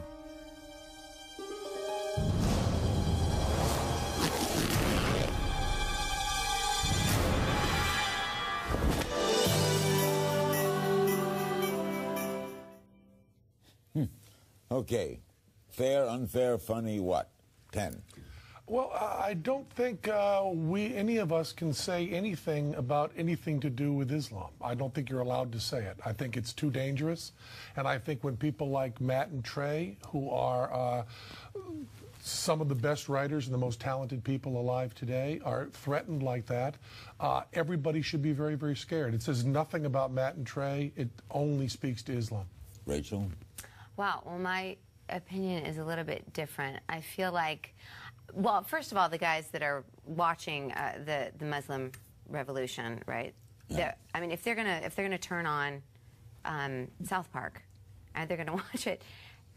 Speaker 2: Okay. Fair, unfair, funny, what? 10.
Speaker 20: Well, I don't think any of us can say anything about anything to do with Islam. I don't think you're allowed to say it. I think it's too dangerous. And I think when people like Matt and Trey, who are some of the best writers and the most talented people alive today, are threatened like that, everybody should be very, very scared. It says nothing about Matt and Trey. It only speaks to Islam.
Speaker 2: Rachel?
Speaker 11: Wow. Well, my opinion is a little bit different. I feel like, well, first of all, the guys that are watching the Muslim revolution, right? Yeah. I mean, if they're gonna turn on South Park and they're gonna watch it,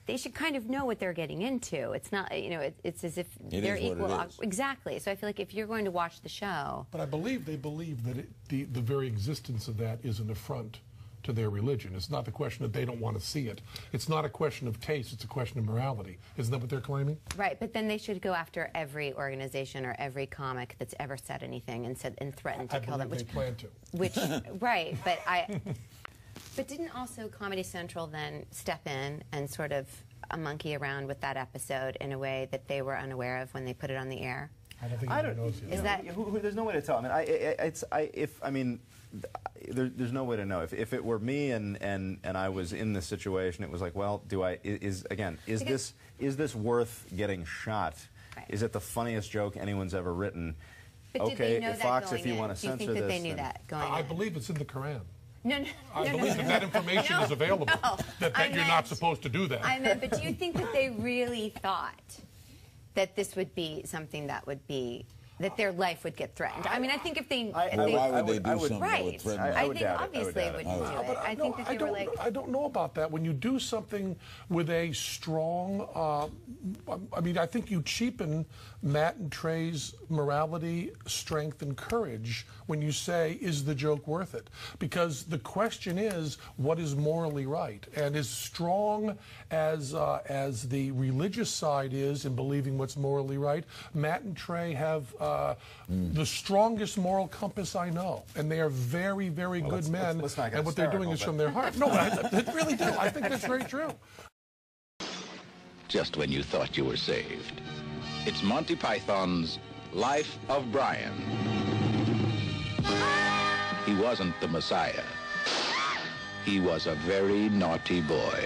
Speaker 11: they should kind of know what they're getting into. It's not, it's as if they're equal. Exactly. So I feel like if you're going to watch the show,
Speaker 20: but I believe they believe that the very existence of that is an affront to their religion. It's not the question that they don't want to see it. It's not a question of taste. It's a question of morality. Isn't that what they're claiming?
Speaker 11: Right, but then they should go after every organization or every comic that's ever said anything and threatened to kill them.
Speaker 20: They plan to.
Speaker 11: Which, right, but didn't also Comedy Central then step in and sort of monkey around with that episode in a way that they were unaware of when they put it on the air?
Speaker 20: I don't think anybody knows yet.
Speaker 11: Is that? There's no way to tell. I mean, there's no way to know. If it were me and I was in this situation, it was like, well, is this worth getting shot? Right. Is it the funniest joke anyone's ever written? But okay, did they know Fox, that if you want to censor this, do you think that they knew that going
Speaker 20: I
Speaker 11: in?
Speaker 20: believe it's in the Quran.
Speaker 11: No.
Speaker 20: I believe that information is available. That you're not supposed to do that.
Speaker 11: But do you think that they really thought that this would be something that would be that their life would get threatened? I mean, I think if they...
Speaker 2: why would they do something that would
Speaker 11: right.
Speaker 2: threaten
Speaker 11: I think obviously they wouldn't do it. I think that they were like...
Speaker 20: I don't know about that. When you do something with a strong... I think you cheapen Matt and Trey's morality, strength, and courage when you say, is the joke worth it? Because the question is, what is morally right? And as strong as the religious side is in believing what's morally right, Matt and Trey have the strongest moral compass I know. And they are very, very good men. And what they're doing is from their heart. No, I really do. I think that's very true.
Speaker 13: Just when you thought you were saved. It's Monty Python's Life of Brian. He wasn't the Messiah. He was a very naughty boy.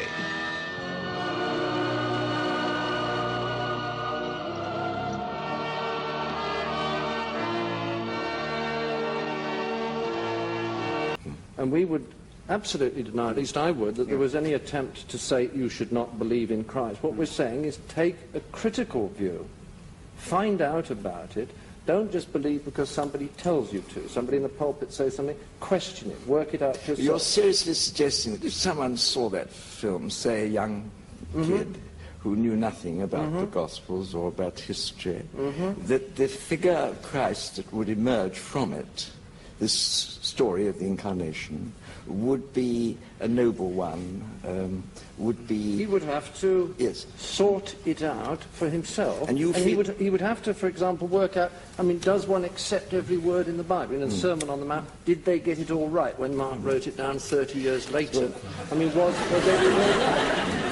Speaker 14: And we would
Speaker 1: absolutely deny, at least I would, that there was any attempt to say you should not believe in Christ. What we're saying is take a critical view, find out about it, don't just believe because somebody tells you to. Somebody in the pulpit says something, question it, work it out yourself.
Speaker 8: You're seriously suggesting that if someone saw that film, say a young kid who knew nothing about the Gospels or about history, that the figure of Christ that would emerge from it, this story of the Incarnation, would be a noble one, would be...
Speaker 1: He would have to sort it out for himself. And he would have to, for example, work out, I mean, does one accept every word in the Bible? In the Sermon on the Mount, did they get it all right when Mark wrote it down 30 years later? I mean, was they all right?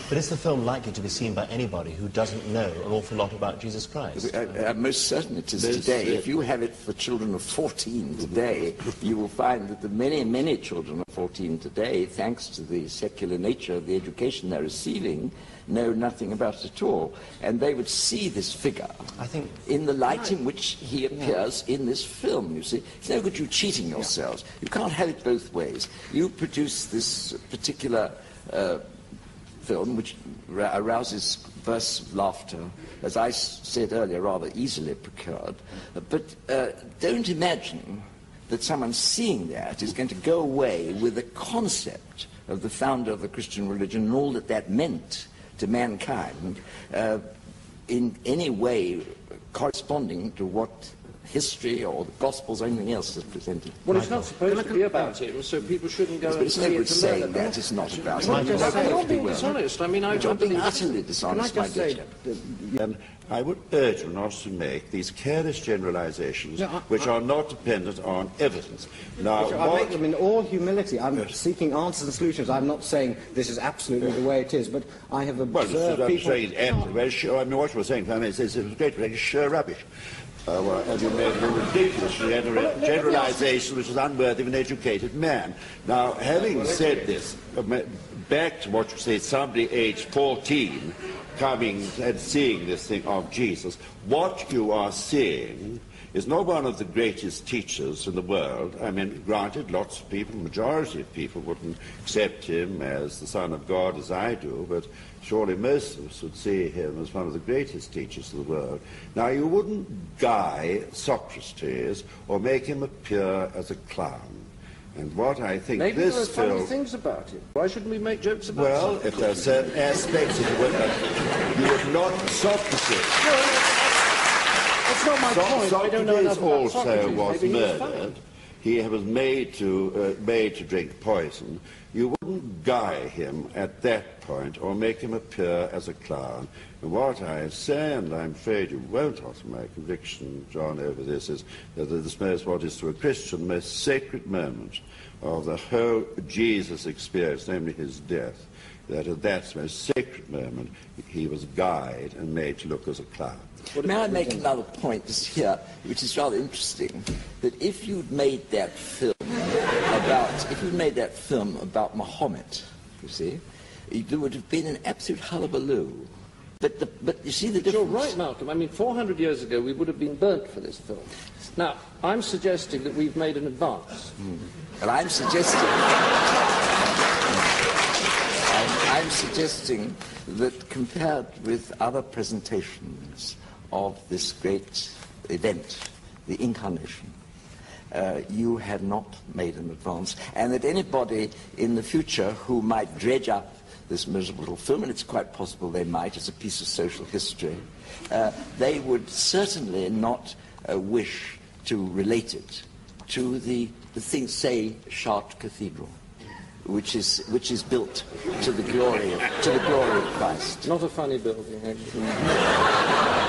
Speaker 9: But is the film likely to be seen by anybody who doesn't know an awful lot about Jesus Christ?
Speaker 8: Most certainly it is today. If you have it for children of 14 today, you will find that the many, many children of 14 today, thanks to the secular nature of the education they're receiving, know nothing about it at all. And they would see this figure, I think, in the light in which he appears in this film, you see. It's no good you cheating yourselves. You can't have it both ways. You produce this particular... film which arouses bursts of laughter, as I said earlier, rather easily procured. But don't imagine that someone seeing that is going to go away with the concept of the founder of the Christian religion and all that that meant to mankind in any way corresponding to what history or the Gospels or anything else is presented.
Speaker 1: Well, it's not supposed to be about him, so people shouldn't go and see it to learn about it.
Speaker 8: That it's not about him.
Speaker 1: I'm not being dishonest. I mean,
Speaker 8: You're being utterly dishonest, my dear.
Speaker 10: And I would urge you not to make these careless generalizations which are not dependent on evidence. Now,
Speaker 14: I make them in all humility. I'm seeking answers and solutions. I'm not saying this is absolutely the way it is, but I have observed people...
Speaker 10: I mean, what you were saying, I mean, it's great, sheer rubbish. And you made a ridiculous generalization which is unworthy of an educated man. Now, having said this, back to what you say, somebody aged 14 coming and seeing this thing of Jesus, what you are seeing is not one of the greatest teachers in the world. I mean, granted, lots of people, majority of people wouldn't accept him as the Son of God as I do, but surely most of us would see him as one of the greatest teachers of the world. Now, you wouldn't guy Socrates or make him appear as a clown. And what I think
Speaker 1: maybe
Speaker 10: this
Speaker 1: there are funny
Speaker 10: film...
Speaker 1: things about it. Why shouldn't we make jokes about it?
Speaker 10: Well, if there are certain aspects of the world, you would not Socrates...
Speaker 1: That's not my point. I don't know enough about
Speaker 10: Socrates
Speaker 1: Socrates.
Speaker 10: was
Speaker 1: Maybe
Speaker 10: murdered. He was made to drink poison. You wouldn't guy him at that point or make him appear as a clown. And what I say, and I'm afraid you won't alter my conviction, John, over this, is that this most what is to a Christian the most sacred moment of the whole Jesus experience, namely his death, that at that most sacred moment he was guyed and made to look as a clown.
Speaker 8: May I make another point just here, which is rather interesting, that if you'd made that film about Muhammad, you see, there would have been an absolute hullabaloo. But you see the difference?
Speaker 1: You're right, Malcolm. I mean, 400 years ago we would have been burnt for this film. Now, I'm suggesting that we've made an advance.
Speaker 8: And I'm suggesting that compared with other presentations of this great event, the Incarnation, you had not made an advance, and that anybody in the future who might dredge up this miserable little film, and it's quite possible they might as a piece of social history, they would certainly not wish to relate it to the thing, say, Chartres Cathedral, which is built to the glory of Christ.
Speaker 1: Not a funny building, actually.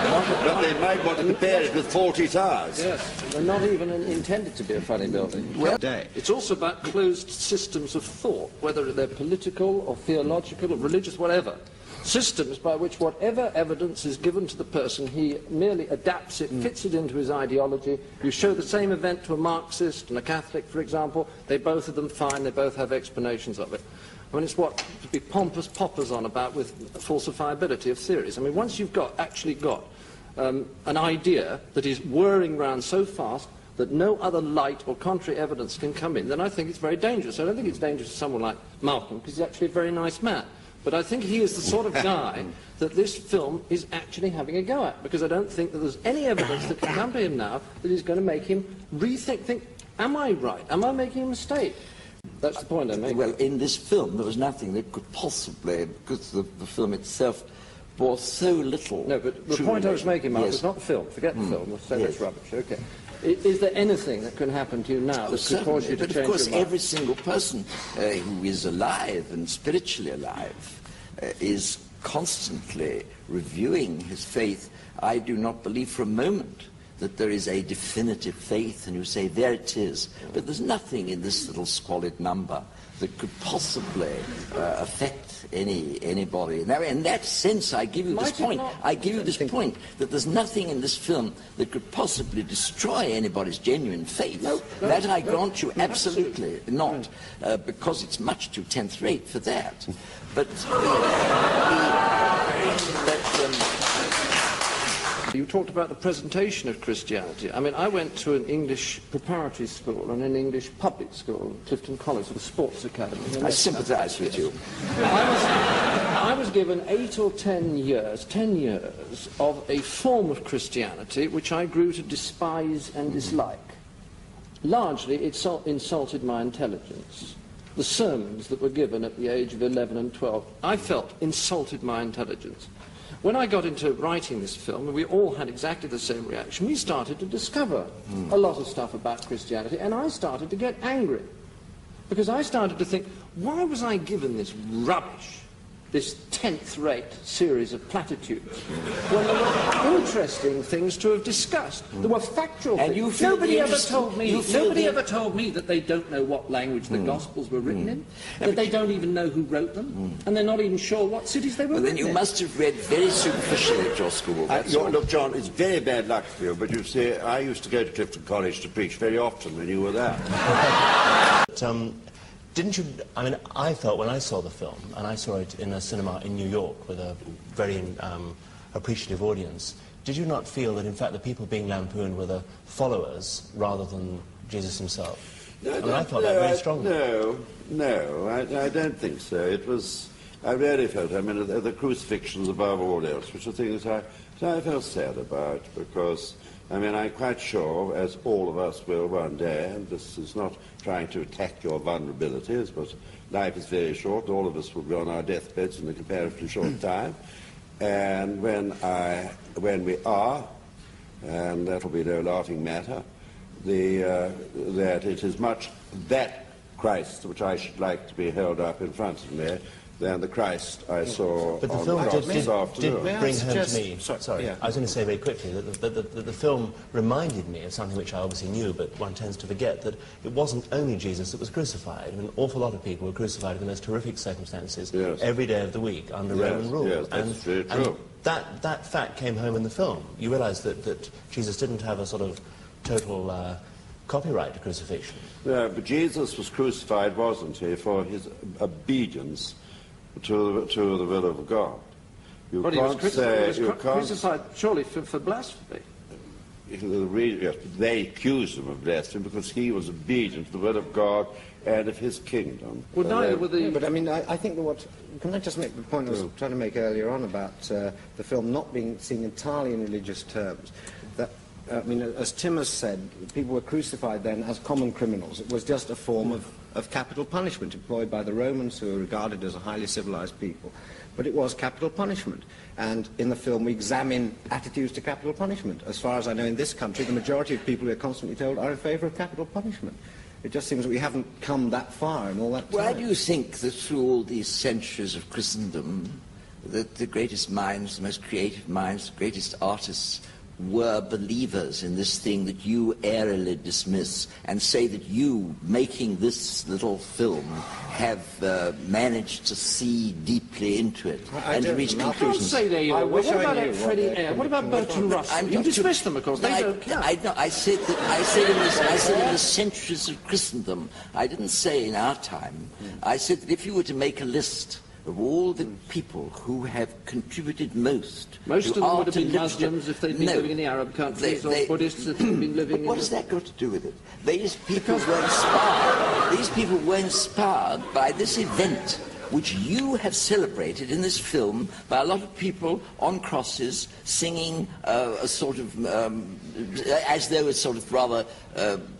Speaker 10: But they might want to compare it with 40 Towers.
Speaker 1: Yes, they're not even intended to be a funny building. Well, it's also about closed systems of thought, whether they're political or theological or religious, whatever. Systems by which whatever evidence is given to the person, he merely adapts it, fits it into his ideology. You show the same event to a Marxist and a Catholic, for example, they both of them fine, they both have explanations of it. I mean, it's what to be pompous poppers on about with falsifiability of theories. I mean, once you've actually got an idea that is whirring round so fast that no other light or contrary evidence can come in, then I think it's very dangerous. I don't think it's dangerous to someone like Malcolm, because he's actually a very nice man. But I think he is the sort of guy that this film is actually having a go at, because I don't think that there's any evidence that can come to him now that is going to make him think, am I right? Am I making a mistake? That's the point I'm making.
Speaker 8: Well, in this film, there was nothing that could possibly, because the film itself bore so little.
Speaker 1: No, but the point I was making, Mark, was not the film. Forget the film. So much rubbish. Okay. Is there anything that can happen to you now that could cause you to change your mind?
Speaker 8: But of course, every single person who is alive and spiritually alive is constantly reviewing his faith. I do not believe for a moment that there is a definitive faith, and you say, there it is. But there's nothing in this little squalid number that could possibly affect anybody. Now, in that sense, I give you this point. I give you this point that there's nothing in this film that could possibly destroy anybody's genuine faith. That I grant you absolutely not, because it's much too 10th rate for that. But
Speaker 1: you talked about the presentation of Christianity. I mean, I went to an English preparatory school and an English public school, Clifton College, the sports academy.
Speaker 8: I sympathise with you.
Speaker 1: I was given 8 or 10 years of a form of Christianity which I grew to despise and dislike. Largely, it insulted my intelligence. The sermons that were given at the age of 11 and 12, I felt insulted my intelligence. When I got into writing this film, and we all had exactly the same reaction, we started to discover a lot of stuff about Christianity, and I started to get angry. Because I started to think, why was I given this rubbish, this 10th-rate series of platitudes, when there were interesting things to have discussed? There were factual things. Nobody ever told me that they don't know what language the Gospels were written in, that they don't even know who wrote them, and they're not even sure what cities they were written in.
Speaker 8: Then you must have read very superficially at your school.
Speaker 10: Look, John, it's very bad luck for you, but you see, I used to go to Clifton College to preach very often when you were there.
Speaker 9: Didn't you, I mean, I felt when I saw the film, and I saw it in a cinema in New York with a very appreciative audience, did you not feel that, in fact, the people being lampooned were the followers rather than Jesus himself? I felt that very strongly.
Speaker 10: No, I don't think so. It was, I really felt, I mean, the crucifixions above all else, which are things I felt sad about, because, I mean, I'm quite sure, as all of us will one day, and this is not trying to attack your vulnerabilities, but life is very short. All of us will be on our deathbeds in a comparatively short time. And when we are, and that will be no laughing matter, that it is much that Christ which I should like to be held up in front of me than the Christ I saw
Speaker 9: but the
Speaker 10: on
Speaker 9: film
Speaker 10: the cross this afternoon.
Speaker 9: did bring home to me. Sorry, I was going to say very quickly that the film reminded me of something which I obviously knew, but one tends to forget, that it wasn't only Jesus that was crucified. I mean, an awful lot of people were crucified in the most horrific circumstances every day of the week under Roman rule.
Speaker 10: Yes, that's very true.
Speaker 9: And that fact came home in the film. You realise that Jesus didn't have a sort of total copyright to crucifixion.
Speaker 10: No, but Jesus was crucified, wasn't he, for his obedience to the will of God. You can't say...
Speaker 1: He was crucified, surely, for blasphemy.
Speaker 10: Yes, they accused him of blasphemy because he was obedient to the will of God and of his kingdom.
Speaker 14: Well, neither were the... But, I mean, I think that what... Can I just make the point I was trying to make earlier on about the film not being seen entirely in religious terms? That, I mean, as Tim has said, people were crucified then as common criminals. It was just a form of capital punishment employed by the Romans, who were regarded as a highly civilized people. But it was capital punishment. And in the film we examine attitudes to capital punishment. As far as I know, in this country, the majority of people, we are constantly told, are in favour of capital punishment. It just seems that we haven't come that far in all that time.
Speaker 8: Why do you think that through all these centuries of Christendom that the greatest minds, the most creative minds, the greatest artists were believers in this thing that you airily dismiss and say that you, making this little film, have managed to see deeply into it and to reach conclusions?
Speaker 1: I can't say they are. What about Freddie Air? What about Bertrand Russell? You dismiss them, of course. They don't count.
Speaker 8: I said in the centuries of Christendom. I didn't say in our time. I said that if you were to make a list of all the people who have contributed most.
Speaker 1: Most of them would have been
Speaker 8: literature.
Speaker 1: Muslims if they'd been living in the Arab countries, or Buddhists if they'd been living in...
Speaker 8: What has that got to do with it? These people were inspired. These people were inspired by this event, which you have celebrated in this film by a lot of people on crosses singing a sort of, as though it's sort of rather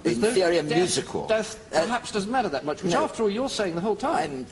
Speaker 8: inferior musical.
Speaker 1: Death perhaps doesn't matter that much, which after all you're saying the whole time.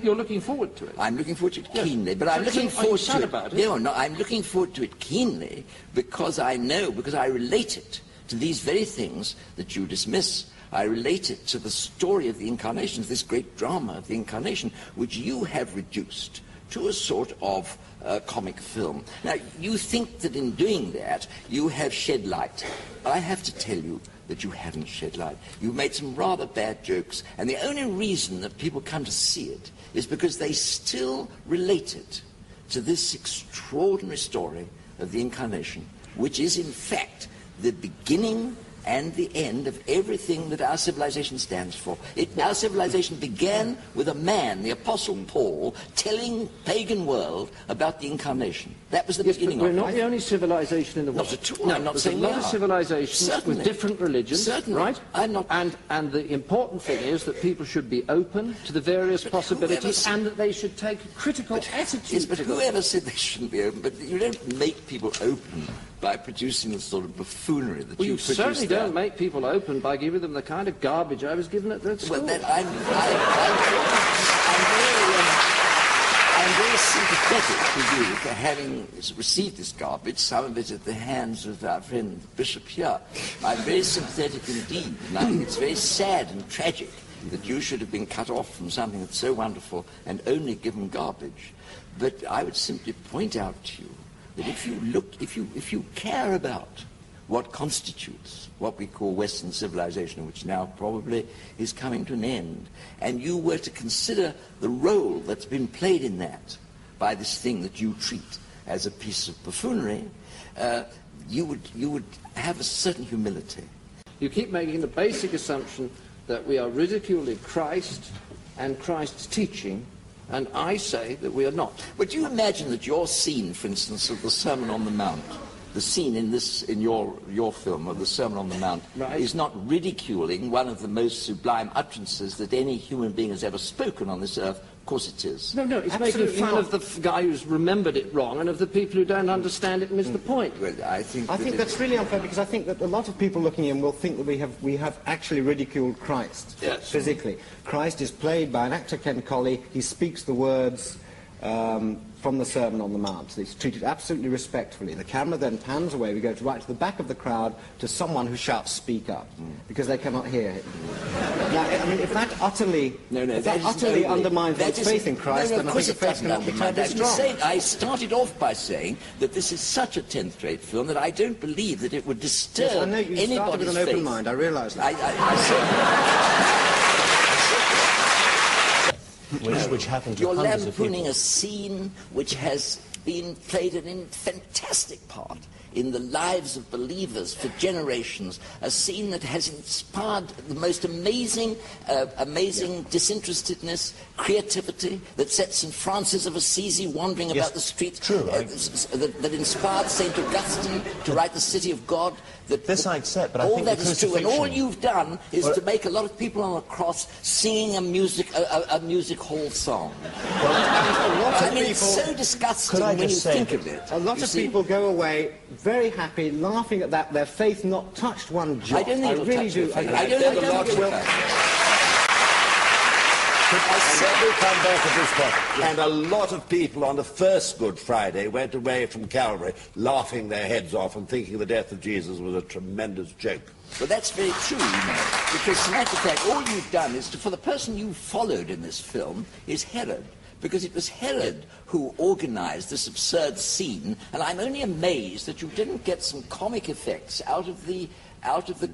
Speaker 1: You're looking forward to it.
Speaker 8: I'm looking forward to it keenly, but I'm looking forward to it.
Speaker 1: About it.
Speaker 8: No, I'm looking forward to it keenly because I know, because I relate it to these very things that you dismiss. I relate it to the story of the Incarnation, this great drama of the Incarnation, which you have reduced to a sort of comic film. Now, you think that in doing that, you have shed light. But I have to tell you that you haven't shed light. You've made some rather bad jokes, and the only reason that people come to see it is because they still relate it to this extraordinary story of the Incarnation, which is, in fact, the beginning and the end of everything that our civilization stands for. Our civilization began with a man, the Apostle Paul, telling pagan world about the Incarnation. That was the beginning of it.
Speaker 1: We're not the only civilization in the world.
Speaker 8: Not at all.
Speaker 1: No,
Speaker 8: I'm not
Speaker 1: there's
Speaker 8: saying
Speaker 1: a lot
Speaker 8: we
Speaker 1: of
Speaker 8: are.
Speaker 1: civilizations
Speaker 8: Certainly.
Speaker 1: with different religions,
Speaker 8: Certainly.
Speaker 1: right?
Speaker 8: I'm not.
Speaker 1: And the important thing is that people should be open to the various possibilities, and that they should take a critical attitude.
Speaker 8: Yes, but
Speaker 1: to them.
Speaker 8: whoever said they shouldn't be open? But you don't make people open by producing the sort of buffoonery that you produce.
Speaker 1: You certainly don't make people open by giving them the kind of garbage I was given at that school.
Speaker 8: Well, then I'm very sympathetic to you for having received this garbage, some of it at the hands of our friend the Bishop here. I'm very sympathetic indeed, and I think it's very sad and tragic that you should have been cut off from something that's so wonderful and only given garbage. But I would simply point out to you that if you care about what constitutes what we call Western civilization, which now probably is coming to an end, and you were to consider the role that's been played in that by this thing that you treat as a piece of buffoonery, you would have a certain humility.
Speaker 1: You keep making the basic assumption that we are ridiculing Christ and Christ's teaching, and I say that we are not.
Speaker 8: But do you imagine that your scene, for instance, of the Sermon on the Mount, the scene in your film of the Sermon on the Mount,
Speaker 1: right,
Speaker 8: is not ridiculing one of the most sublime utterances that any human being has ever spoken on this earth? Of course it is.
Speaker 1: No, it's
Speaker 8: Absolutely
Speaker 1: making fun
Speaker 8: not.
Speaker 1: of the guy who's remembered it wrong and of the people who don't understand it and miss the point.
Speaker 8: Well, I think
Speaker 14: that's really unfair, because I think that a lot of people looking in will think that we have actually ridiculed Christ physically. Christ is played by an actor, Ken Colley. He speaks the words from the Sermon on the Mount. He's treated absolutely respectfully. The camera then pans away. We go right to the back of the crowd to someone who shouts, "Speak up," because they cannot hear him. Now, I mean, if that utterly, undermines one's faith in Christ, then I think the faith cannot be terribly strong.
Speaker 8: I started off by saying that this is such a 10th-rate film that I don't believe that it would disturb
Speaker 14: Yes, I know you started with an open mind. I realise that.
Speaker 9: Which happened to
Speaker 8: You're
Speaker 9: hundreds of
Speaker 8: lampooning
Speaker 9: people.
Speaker 8: a scene which has been played a fantastic part in the lives of believers for generations, a scene that has inspired the most amazing disinterestedness, creativity, that set St. Francis of Assisi wandering about the streets, that inspired St. Augustine to write The City of God.
Speaker 9: This I accept, but I
Speaker 8: all
Speaker 9: think
Speaker 8: that
Speaker 9: the
Speaker 8: is true, and all
Speaker 9: crucifixion-
Speaker 8: you've done is to make a lot of people on the cross singing a music hall song. I mean, it's so disgusting when you think of it.
Speaker 14: A lot of people go away very happy, laughing at that, their faith not touched one jot.
Speaker 8: I don't think it'll
Speaker 14: really
Speaker 8: touch
Speaker 14: do.
Speaker 8: your faith.
Speaker 14: I don't think it will.
Speaker 10: And then we come back at this point. And a lot of people on the first Good Friday went away from Calvary laughing their heads off and thinking the death of Jesus was a tremendous joke.
Speaker 8: But that's very true, you know, because as a matter of fact, all you've done is for the person you followed in this film is Herod. Because it was Herod who organized this absurd scene, and I'm only amazed that you didn't get some comic effects out of the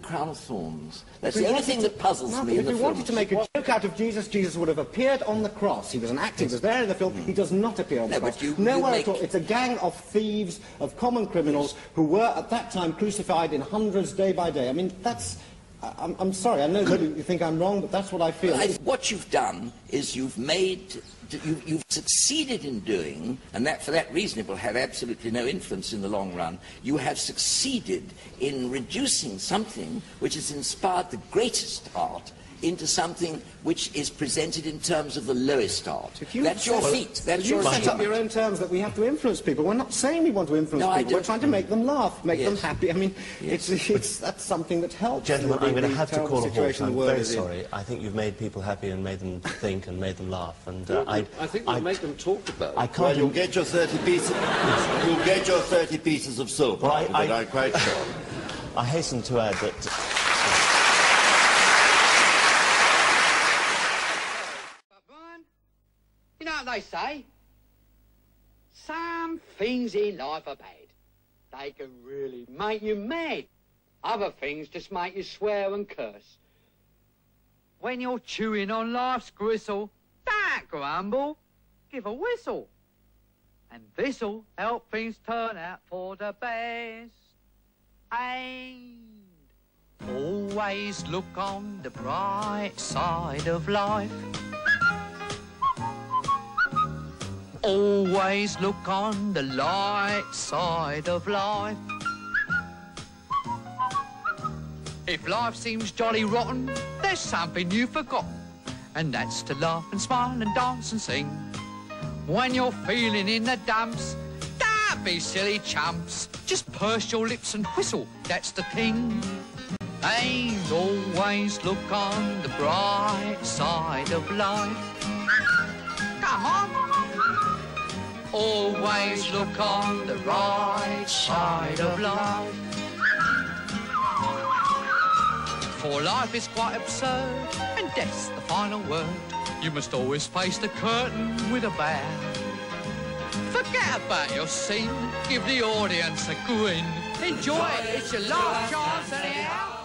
Speaker 8: crown of thorns. That's the only thing that puzzles me in the
Speaker 14: If we wanted to make a joke out of Jesus, Jesus would have appeared on the cross. He was an actor, he was there in the film. He does not appear on the cross. Nowhere at all. It's a gang of thieves, of common criminals who were at that time crucified in hundreds day by day. I mean, that's... I'm sorry, I know you think I'm wrong, but that's what I feel.
Speaker 8: What you've done is you've succeeded in doing, and that for that reason it will have absolutely no influence in the long run, you have succeeded in reducing something which has inspired the greatest art into something which is presented in terms of the lowest art. That's your feat. That's your
Speaker 14: set up your own terms that we have to influence people. We're not saying we want to influence people. We're trying to make them laugh, make them happy. I mean, that's something that helps.
Speaker 9: Gentlemen, I'm going to have to call a halt. I'm very sorry. I think you've made people happy and made them think and made them laugh. And
Speaker 1: I think we'll make them talk about it.
Speaker 9: I can't.
Speaker 10: Well, you'll get your 30 pieces. You'll get your 30 pieces of silk. Well, I'm quite sure.
Speaker 9: I hasten to add that.
Speaker 12: You know what they say? Some things in life are bad. They can really make you mad. Other things just make you swear and curse. When you're chewing on life's gristle, don't grumble, give a whistle. And this'll help things turn out for the best. And always look on the bright side of life. Always look on the light side of life. If life seems jolly rotten, there's something you've forgotten, and that's to laugh and smile and dance and sing. When you're feeling in the dumps, don't be silly chumps. Just purse your lips and whistle, that's the thing. And always look on the bright side of life. Come on. Always look on the right side of life. For life is quite absurd, and death's the final word. You must always face the curtain with a bow. Forget about your scene, give the audience a grin. Enjoy it, it's your last chance anyhow.